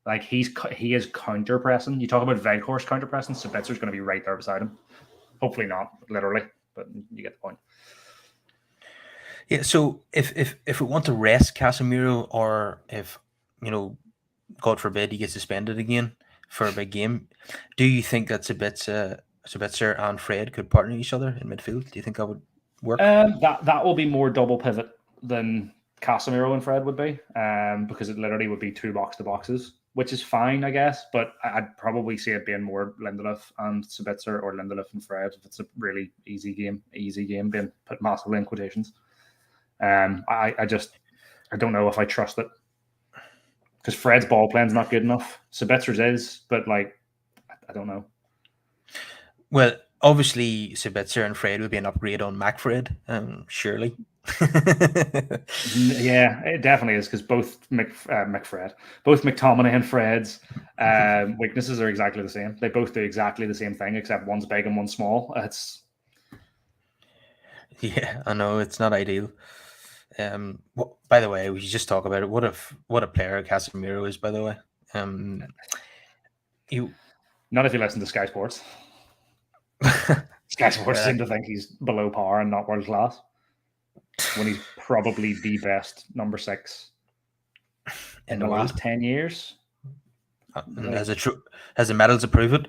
Like, he is counter pressing. You talk about Veghorst counter pressing, Sabitzer's going to be right there beside him. Hopefully not, literally, but you get the point. Yeah, so if we want to rest Casemiro, or if, God forbid, he gets suspended again for a big game, do you think that Sabitzer and Fred could partner each other in midfield? Do you think that would work? That will be more double pivot than Casemiro and Fred would be, because it literally would be 2 box to boxes, which is fine, I guess. But I'd probably see it being more Lindelof and Sabitzer or Lindelof and Fred if it's a really easy game being put massively in quotations. I don't know if I trust it because Fred's ball playing's not good enough. Sabitzer's is, but like I don't know. Well, obviously, Sabitzer and Fred would be an upgrade on McFred, surely. Yeah, it definitely is because both both McTominay and Fred's weaknesses are exactly the same. They both do exactly the same thing, except one's big and one's small. Yeah, I know it's not ideal. By the way, we should just talk about it. What a player Casemiro is, by the way. Not if you listen to Sky Sports. Sky Sports seem to think he's below par and not world class, when he's probably the best number 6 in the last 10 years. Has the medals to prove it?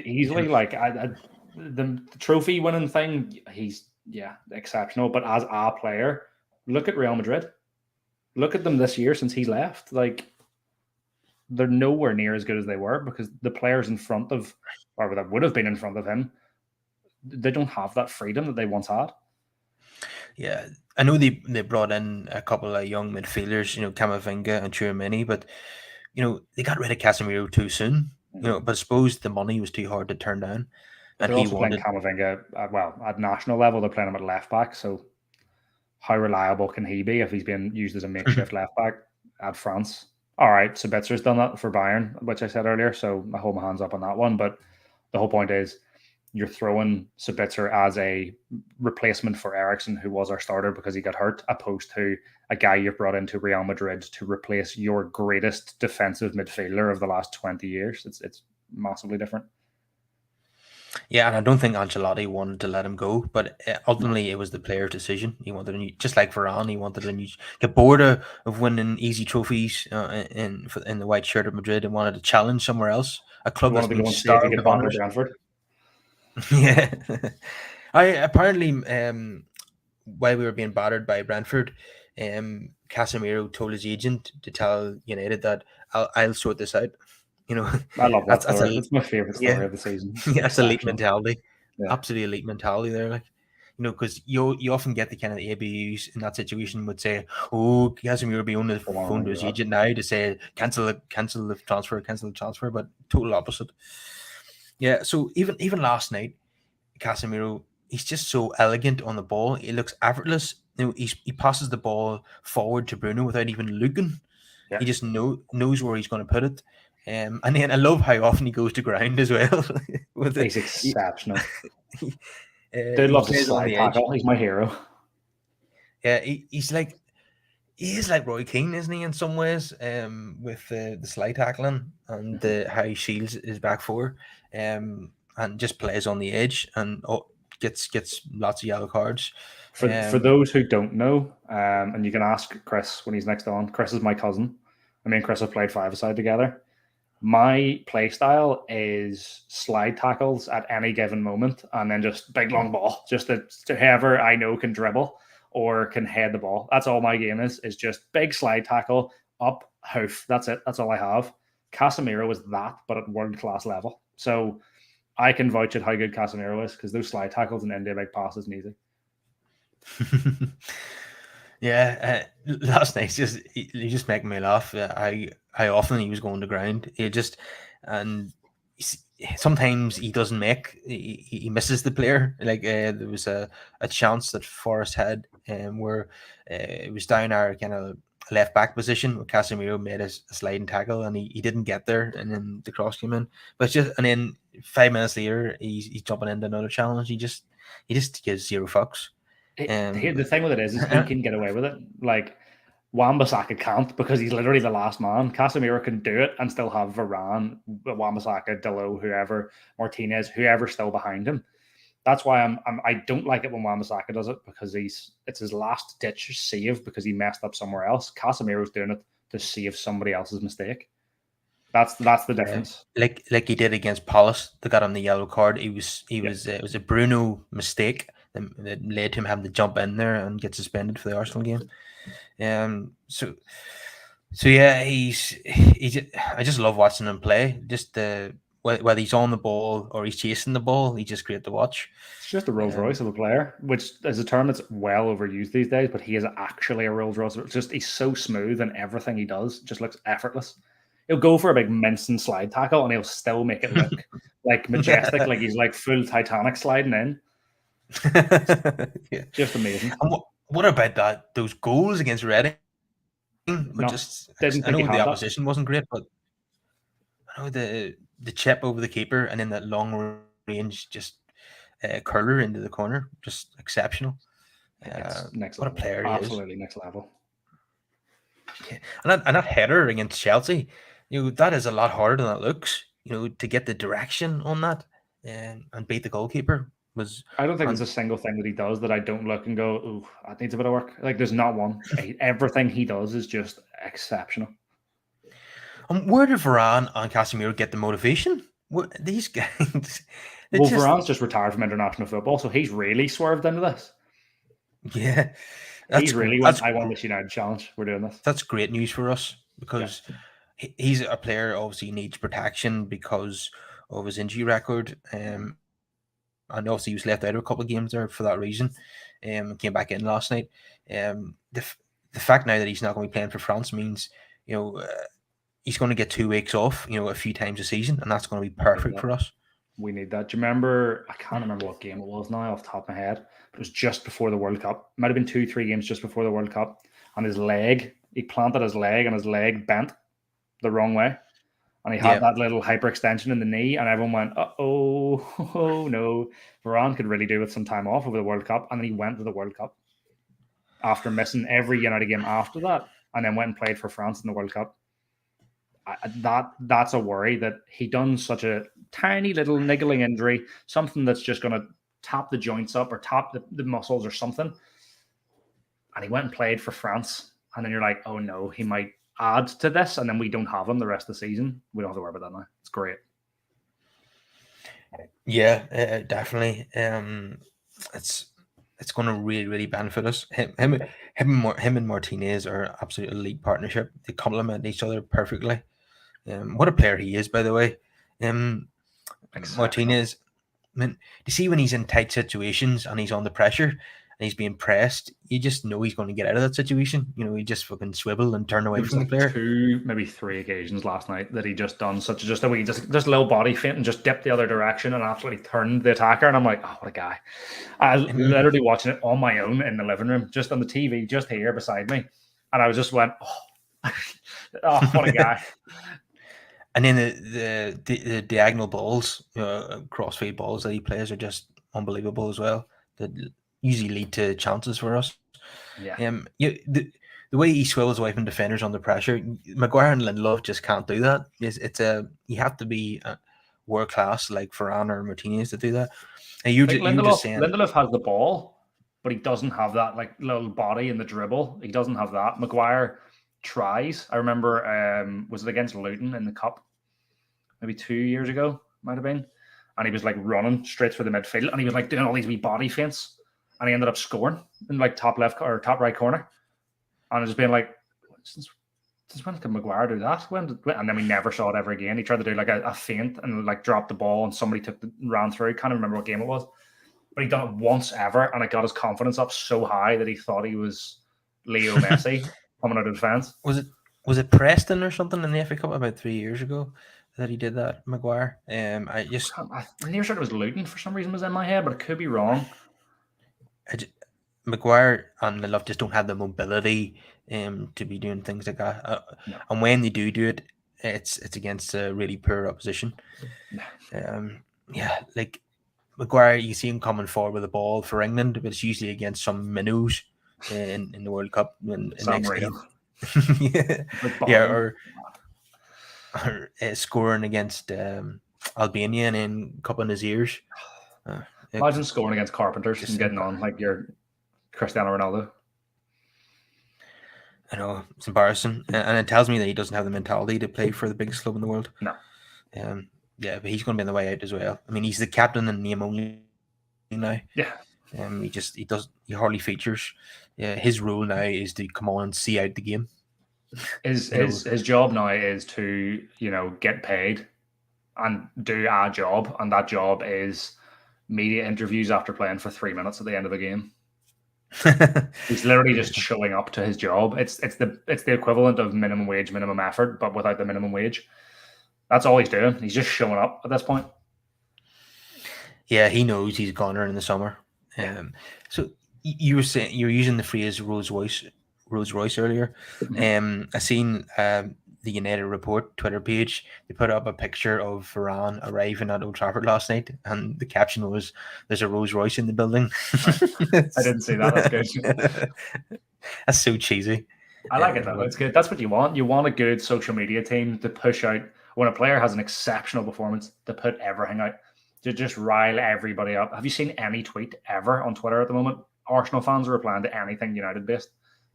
Easily, like the trophy winning thing, he's exceptional. But as a player, look at Real Madrid. Look at them this year since he left. Like they're nowhere near as good as they were because the players in front of, or that would have been in front of him, they don't have that freedom that they once had. Yeah, I know they brought in a couple of young midfielders, Camavinga and Tchouaméni, but they got rid of Casemiro too soon. But I suppose the money was too hard to turn down, and he wanted Camavinga. At national level, they're playing him at left back. So how reliable can he be if he's being used as a makeshift left back at France? All right, Sabitzer's done that for Bayern, which I said earlier, so I hold my hands up on that one. But the whole point is you're throwing Sabitzer as a replacement for Eriksen, who was our starter because he got hurt, opposed to a guy you've brought into Real Madrid to replace your greatest defensive midfielder of the last 20 years. It's massively different. Yeah, and I don't think Ancelotti wanted to let him go, but ultimately it was the player's decision. He wanted a new, just like Varane, he wanted a new. Get bored of winning easy trophies in the white shirt of Madrid and wanted to challenge somewhere else. A club that's been starved of honors. Brentford. Yeah, I apparently while we were being battered by Brentford, Casemiro told his agent to tell United that I'll sort this out. I love that story. That's my favorite story of the season. Yeah, that's elite mentality. Yeah. Absolutely elite mentality there. Like, because you often get the kind of ABUs in that situation would say, "Oh, Casemiro be on the phone to his agent now to say cancel the transfer," but total opposite. Yeah. So even last night, Casemiro, he's just so elegant on the ball. He looks effortless. He passes the ball forward to Bruno without even looking. Yeah. He just knows where he's going to put it. And then I love how often he goes to ground as well. He's exceptional. Dude loves to slide tackle. He's my hero. Yeah, he is like Roy Keane, isn't he, in some ways, with the slide tackling and how he shields his back four, and just plays on the edge and gets lots of yellow cards. For those who don't know, and you can ask Chris when he's next on. Chris is my cousin. I mean, Chris have played five-a-side together. My play style is slide tackles at any given moment and then just big long ball, just to whoever I know can dribble or can head the ball. That's all my game is just big slide tackle, up, hoof. That's it. That's all I have. Casemiro is that, but at world-class level. So I can vouch at how good Casemiro is because those slide tackles and end big passes and easy. Yeah, last night he just making me laugh. How often he was going to ground. Sometimes he doesn't make. He misses the player. Like there was a chance that Forrest had, where it was down our kind of left back position where Casemiro made a sliding tackle and he didn't get there, and then the cross came in. But then 5 minutes later he's jumping into another challenge. He just gives zero fucks. The thing with it is he can get away with it. Like Wan-Bissaka can't because he's literally the last man. Casemiro can do it and still have Varane, Wan-Bissaka, Dalot, whoever, Martinez, whoever's still behind him. That's why I don't like it when Wan-Bissaka does it because it's his last ditch save because he messed up somewhere else. Casemiro's doing it to save somebody else's mistake. That's the difference. Like he did against Palace, they got him the yellow card. It was a Bruno mistake that led to him having to jump in there and get suspended for the Arsenal game. So yeah, I just love watching him play. Just whether he's on the ball or he's chasing the ball, he's just great to watch. It's just a Rolls Royce of a player, which is a term that's well overused these days, but he is actually a Rolls Royce. It's just he's so smooth and everything he does just looks effortless. He'll go for a big Minson slide tackle and he'll still make it look like majestic, like he's like full Titanic sliding in. Yeah. Just amazing. And what about that? Those goals against Reading? No, Just didn't I think he know had the that. opposition wasn't great, but I know the chip over the keeper and then that long range just curler into the corner, just exceptional. It's next What a level. player he is! Absolutely next level. Yeah. And that header against Chelsea, that is a lot harder than it looks. To get the direction on that and beat the goalkeeper was. I don't think there's And a single thing that he does that I don't look and go, "Ooh, that needs a bit of work." Like there's not one. Everything he does is just exceptional. where did Varane and Casemiro get the motivation? These guys? Well, Varane's just retired from international football, so he's really swerved into this. Yeah, He's really went, I won this United challenge. We're doing this. That's great news for us because he's a player obviously needs protection because of his injury record. And obviously he was left out of a couple of games there for that reason. Came back in last night. The fact now that he's not going to be playing for France means he's going to get 2 weeks off. A few times a season, and that's going to be perfect for us. We need that. Do you remember? I can't remember what game it was now off the top of my head. It was just before the World Cup. It might have been 2-3 games just before the World Cup. And he planted his leg and his leg bent the wrong way. And he had that little hyperextension in the knee. And everyone went, oh no. Varane could really do with some time off over the World Cup. And then he went to the World Cup after missing every United game after that. And then went and played for France in the World Cup. That's a worry that he done such a tiny little niggling injury, something that's just going to tap the joints up or tap the muscles or something. And he went and played for France. And then you're like, oh no, he might add to this. And then we don't have him the rest of the season. We don't have to worry about that now. It's great. Yeah, definitely. It's going to really, really benefit us. Him and Martinez are absolute elite partnership. They complement each other perfectly. What a player he is, by the way. Martinez, I mean, you see when he's in tight situations and he's under pressure and he's being pressed, you just know he's going to get out of that situation. He just fucking swivel and turn away from the player. 2, maybe 3 occasions last night that he just done just a little body feint and just dipped the other direction and absolutely turned the attacker. And I'm like, oh, what a guy. I was literally watching it on my own in the living room, just on the TV, just here beside me. And I was just went, oh, what a guy. And then the diagonal balls, crossfield balls that he plays are just unbelievable as well. That usually lead to chances for us. Yeah. The way he swivels away from defenders under pressure, Maguire and Lindelof just can't do that. You have to be world class like Varane or Martinez to do that. And Lindelof has the ball, but he doesn't have that like little body in the dribble. He doesn't have that. Maguire tries. I remember, was it against Luton in the cup? Maybe 2 years ago, might have been. And he was like running straight through the midfield and he was like doing all these wee body feints. And he ended up scoring in like top left or top right corner. And just being like, since when can Maguire do that? And then we never saw it ever again. He tried to do like a feint and like dropped the ball and somebody ran through. Can't remember what game it was. But he done it once ever and it got his confidence up so high that he thought he was Leo Messi coming out of defence. Was it Preston or something in the FA Cup about 3 years ago that he did that, Maguire? I'm near sure it was Luton for some reason was in my head, but it could be wrong. Maguire and Lindelof just don't have the mobility to be doing things like that. No. And when they do it, it's against a really poor opposition. Like Maguire, you see him coming forward with the ball for England, but it's usually against some minnows in the World Cup. Or scoring against Albania and then cupping his ears. Imagine scoring against Carpenters and getting on like you're Cristiano Ronaldo. I know, it's embarrassing. And it tells me that he doesn't have the mentality to play for the biggest club in the world. No. But he's going to be on the way out as well. I mean, he's the captain in name only now. Yeah. He hardly features. His role now is to come on and see out the game. His job now is to get paid and do our job, and that job is media interviews after playing for 3 minutes at the end of the game. He's literally just showing up to his job. It's the equivalent of minimum wage, minimum effort, but without the minimum wage. That's all he's doing. He's just showing up at this point. Yeah, he knows he's a goner in the summer. So you were saying you were using the phrase Rolls Royce earlier. I seen the United Report Twitter page. They put up a picture of Varane arriving at Old Trafford last night, and the caption was, "There's a Rolls Royce in the building." I didn't see that. That's good. That's so cheesy. I like it though. It's good. That's what you want. You want a good social media team to push out when a player has an exceptional performance, to put everything out, to just rile everybody up. Have you seen any tweet ever on Twitter at the moment? Arsenal fans are replying to anything United based.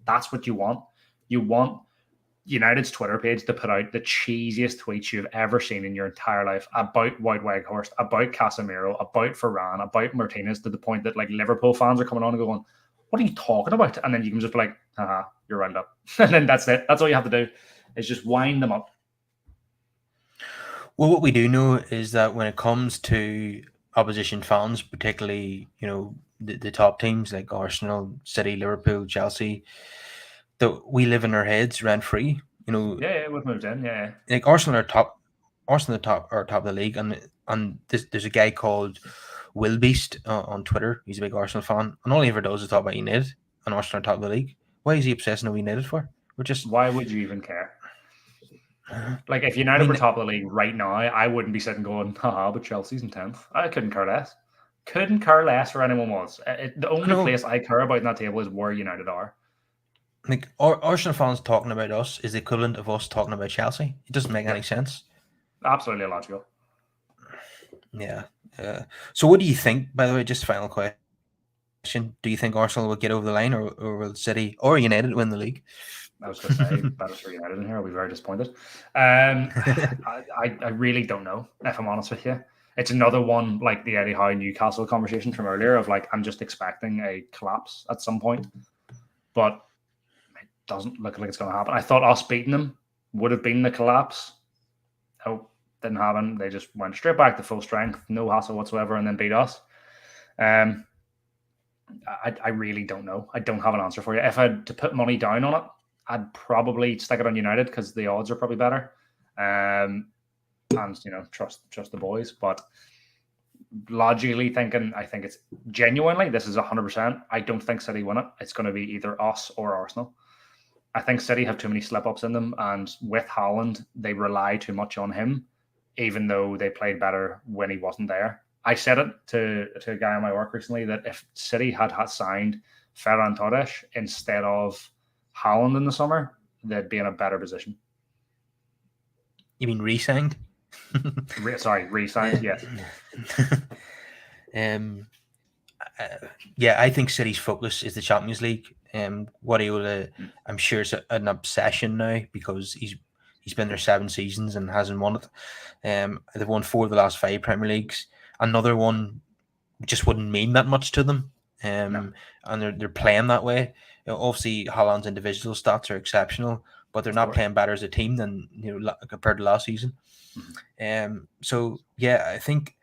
That's what you want. You want United's Twitter page to put out the cheesiest tweets you've ever seen in your entire life about Wout Weghorst, about Casemiro, about Varane, about Martinez, to the point that like Liverpool fans are coming on and going, "What are you talking about?" And then you can just be like, "Haha, you're riled up." And then that's it. That's all you have to do, is just wind them up. Well, what we do know is that when it comes to opposition fans, particularly, the top teams like Arsenal, City, Liverpool, Chelsea, that we live in our heads rent free. Yeah, we've moved in. Yeah, like Arsenal are top of the league, and there's a guy called Will Beast on Twitter. He's a big Arsenal fan, and all he ever does is talk about United and Arsenal are top of the league. Why is he obsessing with United for? Why would you even care? Like, if United were top of the league right now, I wouldn't be sitting going, "Haha, but Chelsea's in 10th." I couldn't care less. Couldn't care less where anyone was. The only place I care about in that table is where United are. Like, Arsenal fans talking about us is the equivalent of us talking about Chelsea. It doesn't make any sense. Absolutely illogical. Yeah. So what do you think, by the way, just final question, do you think Arsenal will get over the line, or will City or United win the league? I was going to say, better for United in here. I'll be very disappointed. I really don't know, if I'm honest with you. It's another one like the Eddie Howe Newcastle conversation from earlier of like, I'm just expecting a collapse at some point, but it doesn't look like it's going to happen. I thought us beating them would have been the collapse. Oh, didn't happen. They just went straight back to full strength, no hassle whatsoever, and then beat us. I really don't know. I don't have an answer for you. If I had to put money down on it, I'd probably stick it on United because the odds are probably better. And trust the boys. But logically thinking, I think it's genuinely, this is 100%. I don't think City win it. It's going to be either us or Arsenal. I think City have too many slip-ups in them, and with Haaland, they rely too much on him, even though they played better when he wasn't there. I said it to a guy in my work recently that if City had signed Ferran Torres instead of Haaland in the summer, they'd be in a better position. You mean re-signed? Re-signed, yes. Yeah, I think City's focus is the Champions League. Guardiola, I'm sure it's an obsession now because he's been there 7 seasons and hasn't won it. They've won 4 of the last 5 Premier Leagues. Another one just wouldn't mean that much to them. And they're playing that way. Obviously, Haaland's individual stats are exceptional, but they're not playing better as a team than compared to last season. So yeah, I think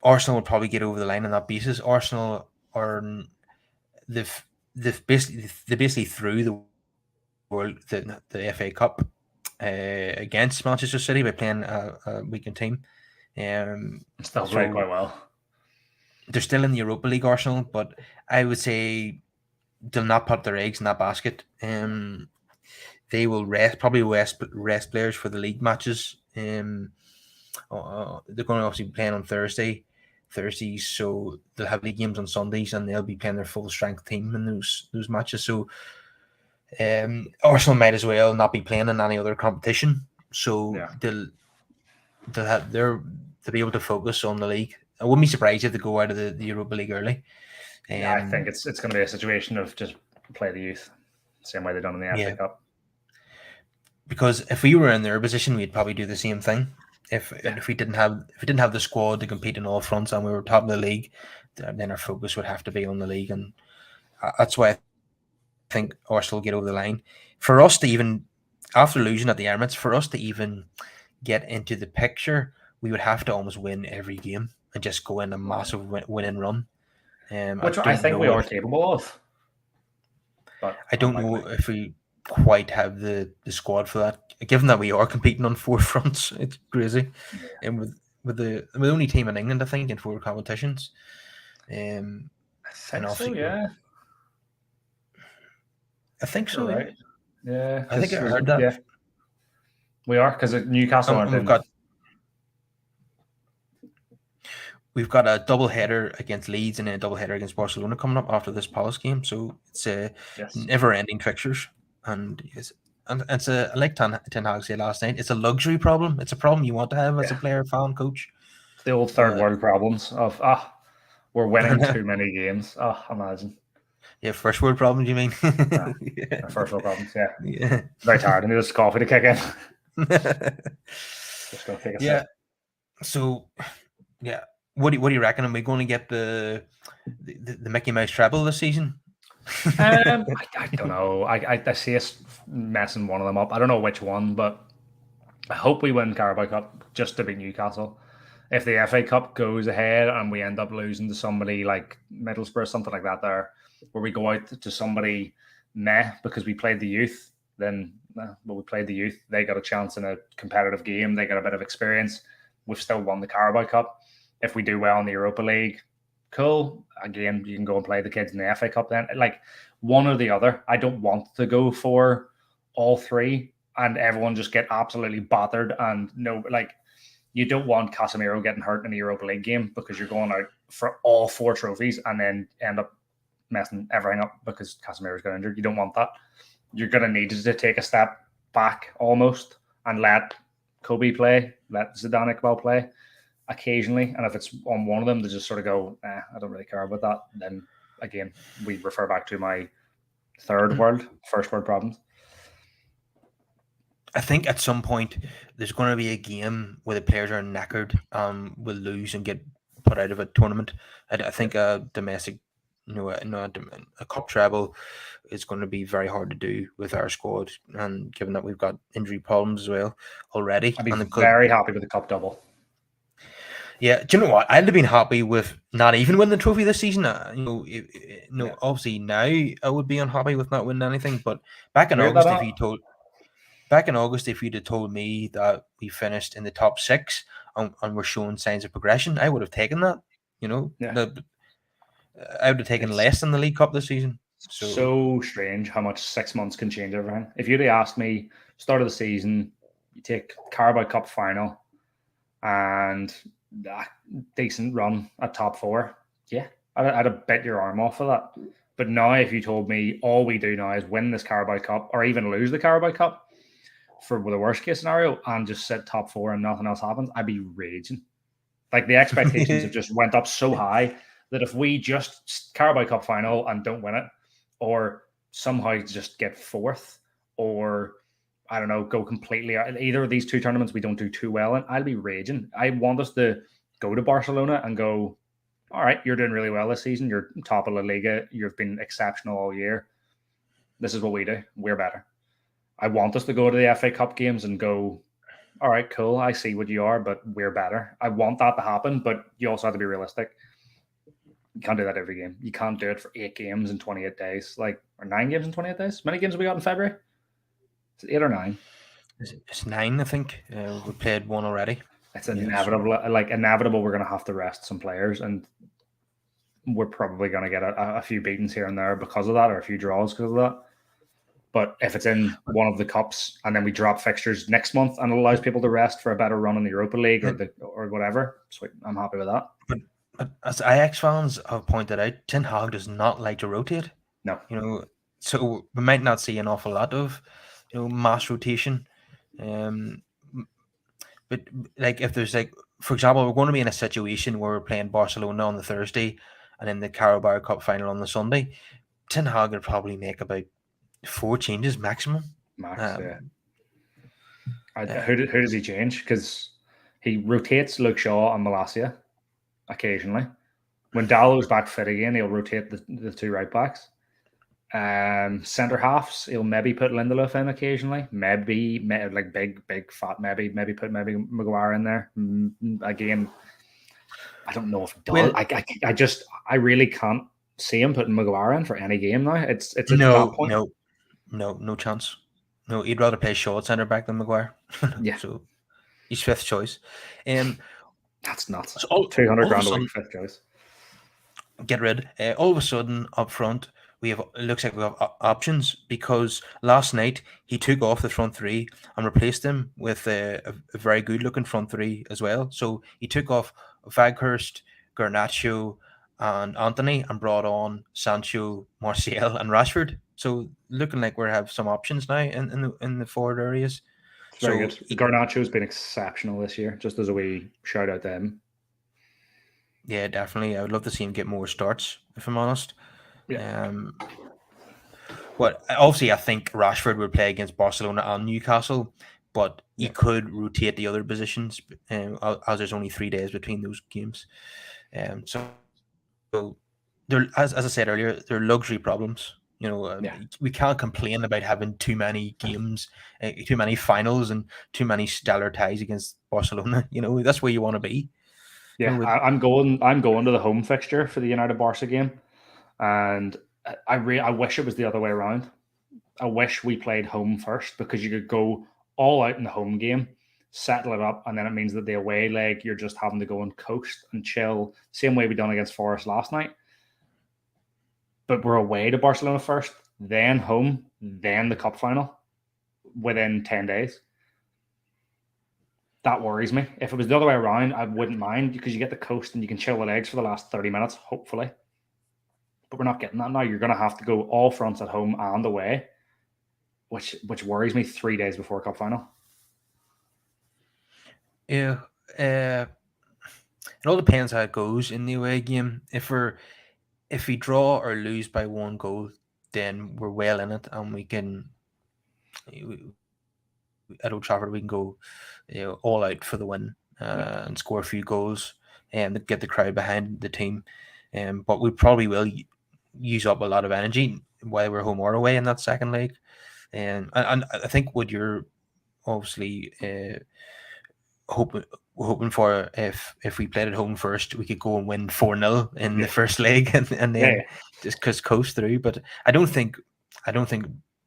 Arsenal will probably get over the line on that basis. Arsenal are they've basically threw the FA Cup against Manchester City by playing a weakened team. Still played quite well. They're still in the Europa League, Arsenal, but I would say they'll not put their eggs in that basket. They will rest players for the league matches. They're going to obviously be playing on Thursdays, so they'll have league games on Sundays, and they'll be playing their full strength team in those matches. So Arsenal might as well not be playing in any other competition. So they'll be able to focus on the league. I wouldn't be surprised if they go out of the Europa League early. I think it's going to be a situation of just play the youth, same way they've done in the FA Cup. Because if we were in their position, we'd probably do the same thing. If we didn't have the squad to compete in all fronts and we were top of the league, then our focus would have to be on the league, and that's why I think Arsenal get over the line. For us to even, after losing at the Emirates, for us to even get into the picture, we would have to almost win every game and just go in a massive winning run. Which I think we are capable of. But I don't know if we quite have the squad for that. Given that we are competing on 4 fronts, it's crazy. And with the only team in England, I think, in 4 competitions. I think so, yeah. I think so. Right. Yeah. I think I heard that. Yeah. We are, because Newcastle aren't in. We've got a double header against Leeds and then a double header against Barcelona coming up after this Palace game. So it's never-ending fixtures, and it's I like Ten Hag said last night. It's a luxury problem. It's a problem you want to have as a player, fan, coach. It's the old third world problems of we're winning too many games. Imagine. Yeah, first world problems. You mean? First world problems. Yeah. Very tired. I need this coffee to kick in. Just gonna take a sip. So, what do you reckon? Are we going to get the Mickey Mouse treble this season? I don't know. I see us messing one of them up. I don't know which one, but I hope we win Carabao Cup just to beat Newcastle. If the FA Cup goes ahead and we end up losing to somebody like Middlesbrough, something like that, there, where we go out to somebody because we played the youth, then we played the youth. They got a chance in a competitive game. They got a bit of experience. We've still won the Carabao Cup. If we do well in the Europa League, cool. Again, you can go and play the kids in the FA Cup then. Like one or the other. I don't want to go for all three and everyone just get absolutely battered and you don't want Casemiro getting hurt in the Europa League game because you're going out for all 4 trophies and then end up messing everything up because Casemiro's got injured. You don't want that. You're going to need to take a step back almost and let Kobe play, let Zidane Iqbal play occasionally. And if it's on one of them to just sort of go, I don't really care about that, then again, we refer back to my first world problems. I think at some point there's going to be a game where the players are knackered, will lose and get put out of a tournament. I think a domestic, a cup treble is going to be very hard to do with our squad, and given that we've got injury problems as well already. I'd be very happy with the cup double. Yeah, do you know what? I'd have been happy with not even winning the trophy this season. Obviously now I would be unhappy with not winning anything. But back in August, if you'd have told me that we finished in the top 6 and we're showing signs of progression, I would have taken that. I would have taken less than the League Cup this season. So strange how much 6 months can change everything. If you'd have asked me, start of the season, you take Carabao Cup final and a decent run at top 4, I'd have bet your arm off for that. But now if you told me all we do now is win this Carabao Cup or even lose the Carabao Cup for the worst case scenario and just sit top 4 and nothing else happens, I'd be raging. Like the expectations have just went up so high that if we just Carabao Cup final and don't win it, or somehow just get 4th, or I don't know, go completely out, either of these 2 tournaments we don't do too well in, I'll be raging. I want us to go to Barcelona and go, all right, you're doing really well this season. You're top of La Liga. You've been exceptional all year. This is what we do. We're better. I want us to go to the FA Cup games and go, all right, cool. I see what you are, but we're better. I want that to happen, but you also have to be realistic. You can't do that every game. You can't do it for 8 games in 28 days, or 9 games in 28 days. How many games have we got in February? Is it 8 or 9? It's 9, I think. We played 1 already. It's inevitable. Inevitable. We're going to have to rest some players, and we're probably going to get a few beatings here and there because of that, or a few draws because of that. But if it's in one of the cups and then we drop fixtures next month and it allows people to rest for a better run in the Europa League or whatever, sweet, I'm happy with that. But as Ajax fans have pointed out, Ten Hag does not like to rotate. No. So we might not see an awful lot of, mass rotation. But if there's for example, we're going to be in a situation where we're playing Barcelona on the Thursday and then the Carabao Cup final on the Sunday. Ten Hag would probably make about 4 changes maximum. Max, yeah. Who does he change? Because He rotates Luke Shaw and Malacia occasionally. When Dallow's back fit again, he'll rotate the two right backs. Centre halves, he'll maybe put Lindelof in occasionally. Maybe like big fat. Maybe put Maguire in there. Again, I don't know if it does. Well, I really can't see him putting Maguire in for any game now. It's at that no, point. no chance. No, he'd rather play Shaw at centre back than Maguire. Yeah, So he's fifth choice. That's nuts. So 200 all of a grand a sudden, week, fifth choice. get rid. All of a sudden, up front, it looks like we have options because last night he took off the front three and replaced them with a very good looking front three as well. So he took off Vaghurst, Garnacho, and Anthony and brought on Sancho, Martial, and Rashford. So looking like we have some options now in the forward areas. It's very So good. Garnacho's been exceptional this year, just as a wee shout out to him. yeah, definitely. I would love to see him get more starts, if I'm honest. Yeah. But obviously, I think Rashford would play against Barcelona and Newcastle, but he could rotate the other positions as there's only 3 days between those games. So there, as I said earlier, they're luxury problems. We can't complain about having too many games, too many finals, and too many stellar ties against Barcelona. That's where you want to be. Yeah, I'm going to the home fixture for the United Barca game, and I wish it was the other way around. I wish we played home first because you could go all out in the home game, settle it up, and then it means that the away leg you're just having to go and coast and chill, same way we done against Forest last night. But we're away to Barcelona first, then home, then the cup final within 10 days. That worries me. If it was the other way around, I wouldn't mind because you get the coast and you can chill the legs for the last 30 minutes, hopefully. But we're not getting that now. You're going to have to go all fronts at home and away, which worries me 3 days before cup final. Yeah. It all depends how it goes in the away game. If we draw or lose by 1 goal, then we're well in it, and we can at Old Trafford we can go all out for the win and score a few goals and get the crowd behind the team. But we probably will use up a lot of energy while we're home or away in that second leg. And I think what you're obviously hoping for, if we played at home first, we could go and win 4-0 in the first leg and then just coast through. But I don't think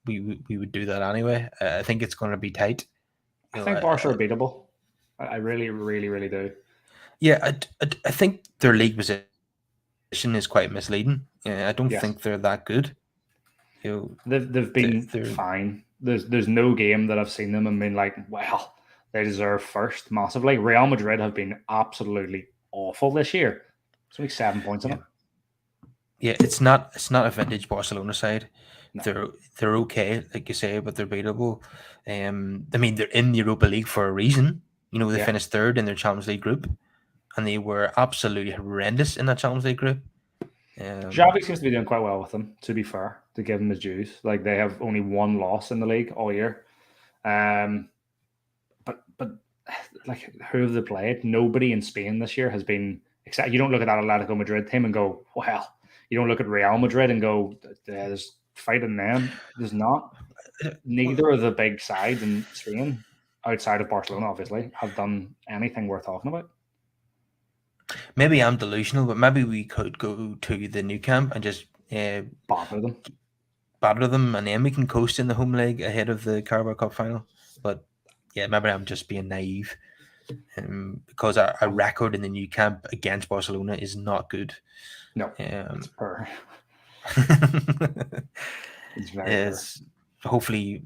we would do that anyway. I think it's going to be tight. I think Barca are beatable. I really, really, really do. Yeah, I think their league position is quite misleading. I don't think they're that good. They've been fine. There's no game that I've seen them and been like, well, they deserve first massively. Real Madrid have been absolutely awful this year. It's only 7 points in it. Yeah, it's not a vintage Barcelona side. No. They're okay, like you say, but they're beatable. I mean, they're in the Europa League for a reason. They finished third in their Champions League group, and they were absolutely horrendous in that Champions League group. Xavi seems to be doing quite well with them, to be fair, to give them his dues. Like, they have only 1 loss in the league all year. But like, who have they played? Nobody in Spain this year has been, except you don't look at that Atletico Madrid team and go, well. You don't look at Real Madrid and go, there's fighting them. There's not. Neither of the big sides in Spain, outside of Barcelona, obviously, have done anything worth talking about. Maybe I'm delusional, but maybe we could go to the new camp and just batter them, and then we can coast in the home leg ahead of the Carabao Cup Final. But yeah, maybe I'm just being naive, because our record in the new camp against Barcelona is not good. No, it's poor. It's very poor. Hopefully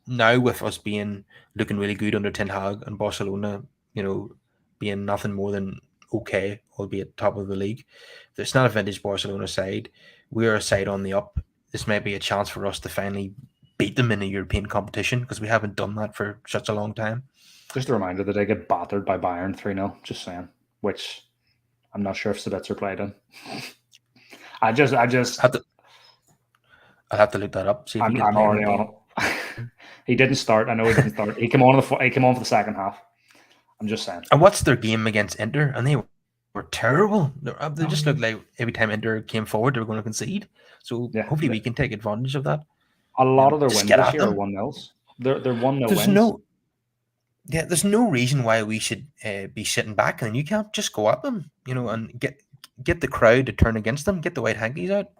now, with us looking really good under Ten Hag and Barcelona, being nothing more than okay, albeit top of the league. It's not a vintage Barcelona side. We're a side on the up. This may be a chance for us to finally beat them in a European competition, because we haven't done that for such a long time. Just a reminder that they get battered by Bayern 3-0, just saying, which I'm not sure if Sabitzer played in. I'll have to look that up. See if I'm already on it. He didn't start. I know he didn't start. He came on for the second half. I'm just saying. And what's their game against Inter? And they were terrible. They just looked like every time Inter came forward, they were going to concede. So hopefully we can take advantage of that. A lot of their just wins get this at year are them. 1-0s. They're 1-0 There's wins. there's no reason why we should be sitting back, and you can't just go at them, and get the crowd to turn against them, get the white hankies out.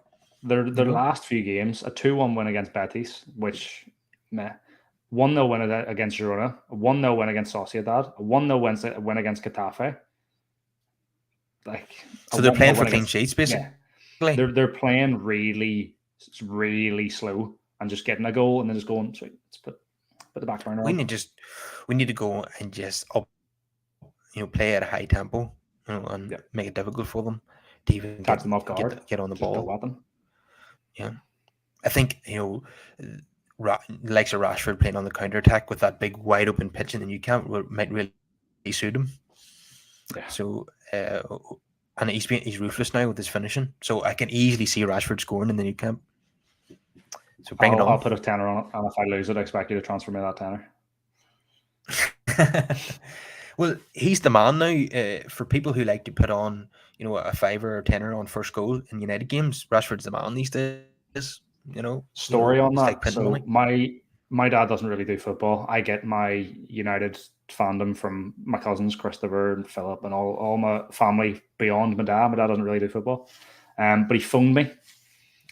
Their last few games, a 2-1 win against Betis, which, 1-0 win against Girona, a 1-0 win against Sociedad, a 1-0 win against Getafe. So they're playing for clean sheets, basically. Yeah. They're playing really, really slow and just getting a goal and then just going, sweet, let's put the back burner on. We need to go and just play at a high tempo, and make it difficult for them to even catch them off guard, get on the ball. Go at them. Yeah, I think likes of Rashford playing on the counter attack with that big wide open pitch in the Nou Camp might really suit him. Yeah. So and he's ruthless now with his finishing. So I can easily see Rashford scoring in the Nou Camp. So bring it on. I'll put a tenner on it, and if I lose it, I expect you to transfer me that tenner. Well, he's the man now. For people who like to put on, a fiver or tenner on first goal in United games, Rashford's the man these days. Story on that. Like so my dad doesn't really do football. I get my United fandom from my cousins, Christopher and Philip, and all my family beyond my dad. My dad doesn't really do football. But he phoned me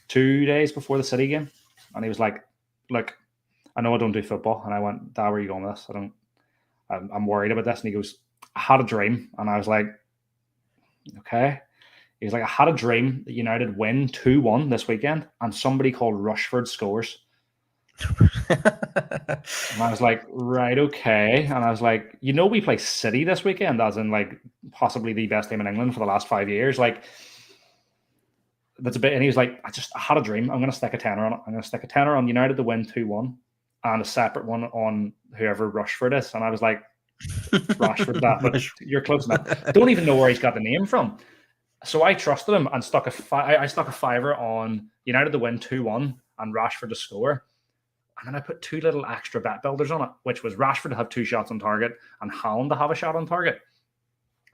2 days before the City game, and he was like, "Look, I know I don't do football." And I went, "Dad, where are you going with this? I'm worried about this." And he goes, "I had a dream." And I was like, "Okay." He was like, "I had a dream that United win 2-1 this weekend and somebody called Rushford scores." And I was like, "Right, okay." And I was like, we play City this weekend, as in like possibly the best team in England for the last 5 years. Like, that's a bit. And he was like, I had a dream. I'm going to stick a tenner on it. I'm going to stick a tenner on United to win 2-1 and a separate one on whoever Rushford is. And I was like, Rashford, that, but you're close enough. Don't even know where he's got the name from. So I trusted him and stuck a fiver on United to win 2-1 and Rashford to score. And then I put 2 little extra bet builders on it, which was Rashford to have 2 shots on target and Haaland to have a shot on target.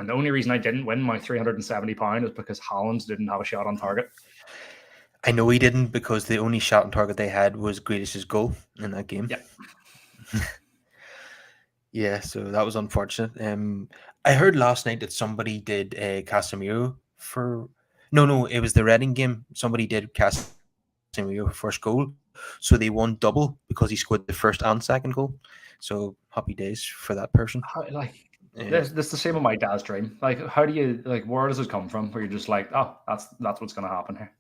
And the only reason I didn't win my £370 is because Haaland didn't have a shot on target. I know he didn't, because the only shot on target they had was Grealish's goal in that game. Yeah. Yeah, so that was unfortunate. I heard last night that somebody did Casemiro for... No, it was the Reading game. Somebody did Casemiro for first goal. So they won double because he scored the first and second goal. So happy days for that person. This is the same with my dad's dream. Like, how do you, where does it come from? Where you're just like, oh, that's what's going to happen here.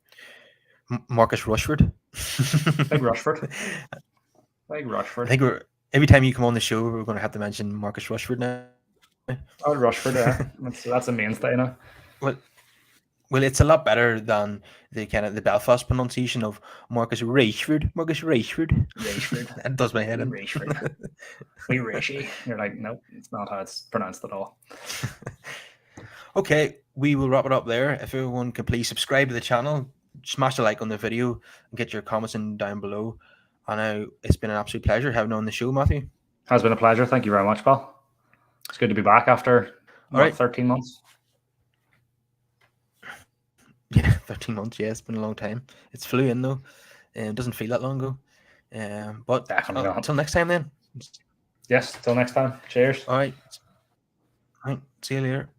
Marcus Rashford. Big Rashford. I think every time you come on the show, we're going to have to mention Marcus Rashford now. Oh, Rashford, yeah. That's a mainstay now. Well, it's a lot better than the Belfast pronunciation of Marcus Rashford. That does my head in. Rashford. We Rishi. You're like, nope, it's not how it's pronounced at all. Okay, we will wrap it up there. If everyone could please subscribe to the channel, smash a like on the video, and get your comments in down below. And it's been an absolute pleasure having you on the show, Matthew. Has been a pleasure. Thank you very much, pal. It's good to be back after 13 months. Yeah, 13 months. Yeah, it's been a long time. It's flew in though. It doesn't feel that long ago. But definitely not. Until next time then. Yes, till next time. Cheers. All right. See you later.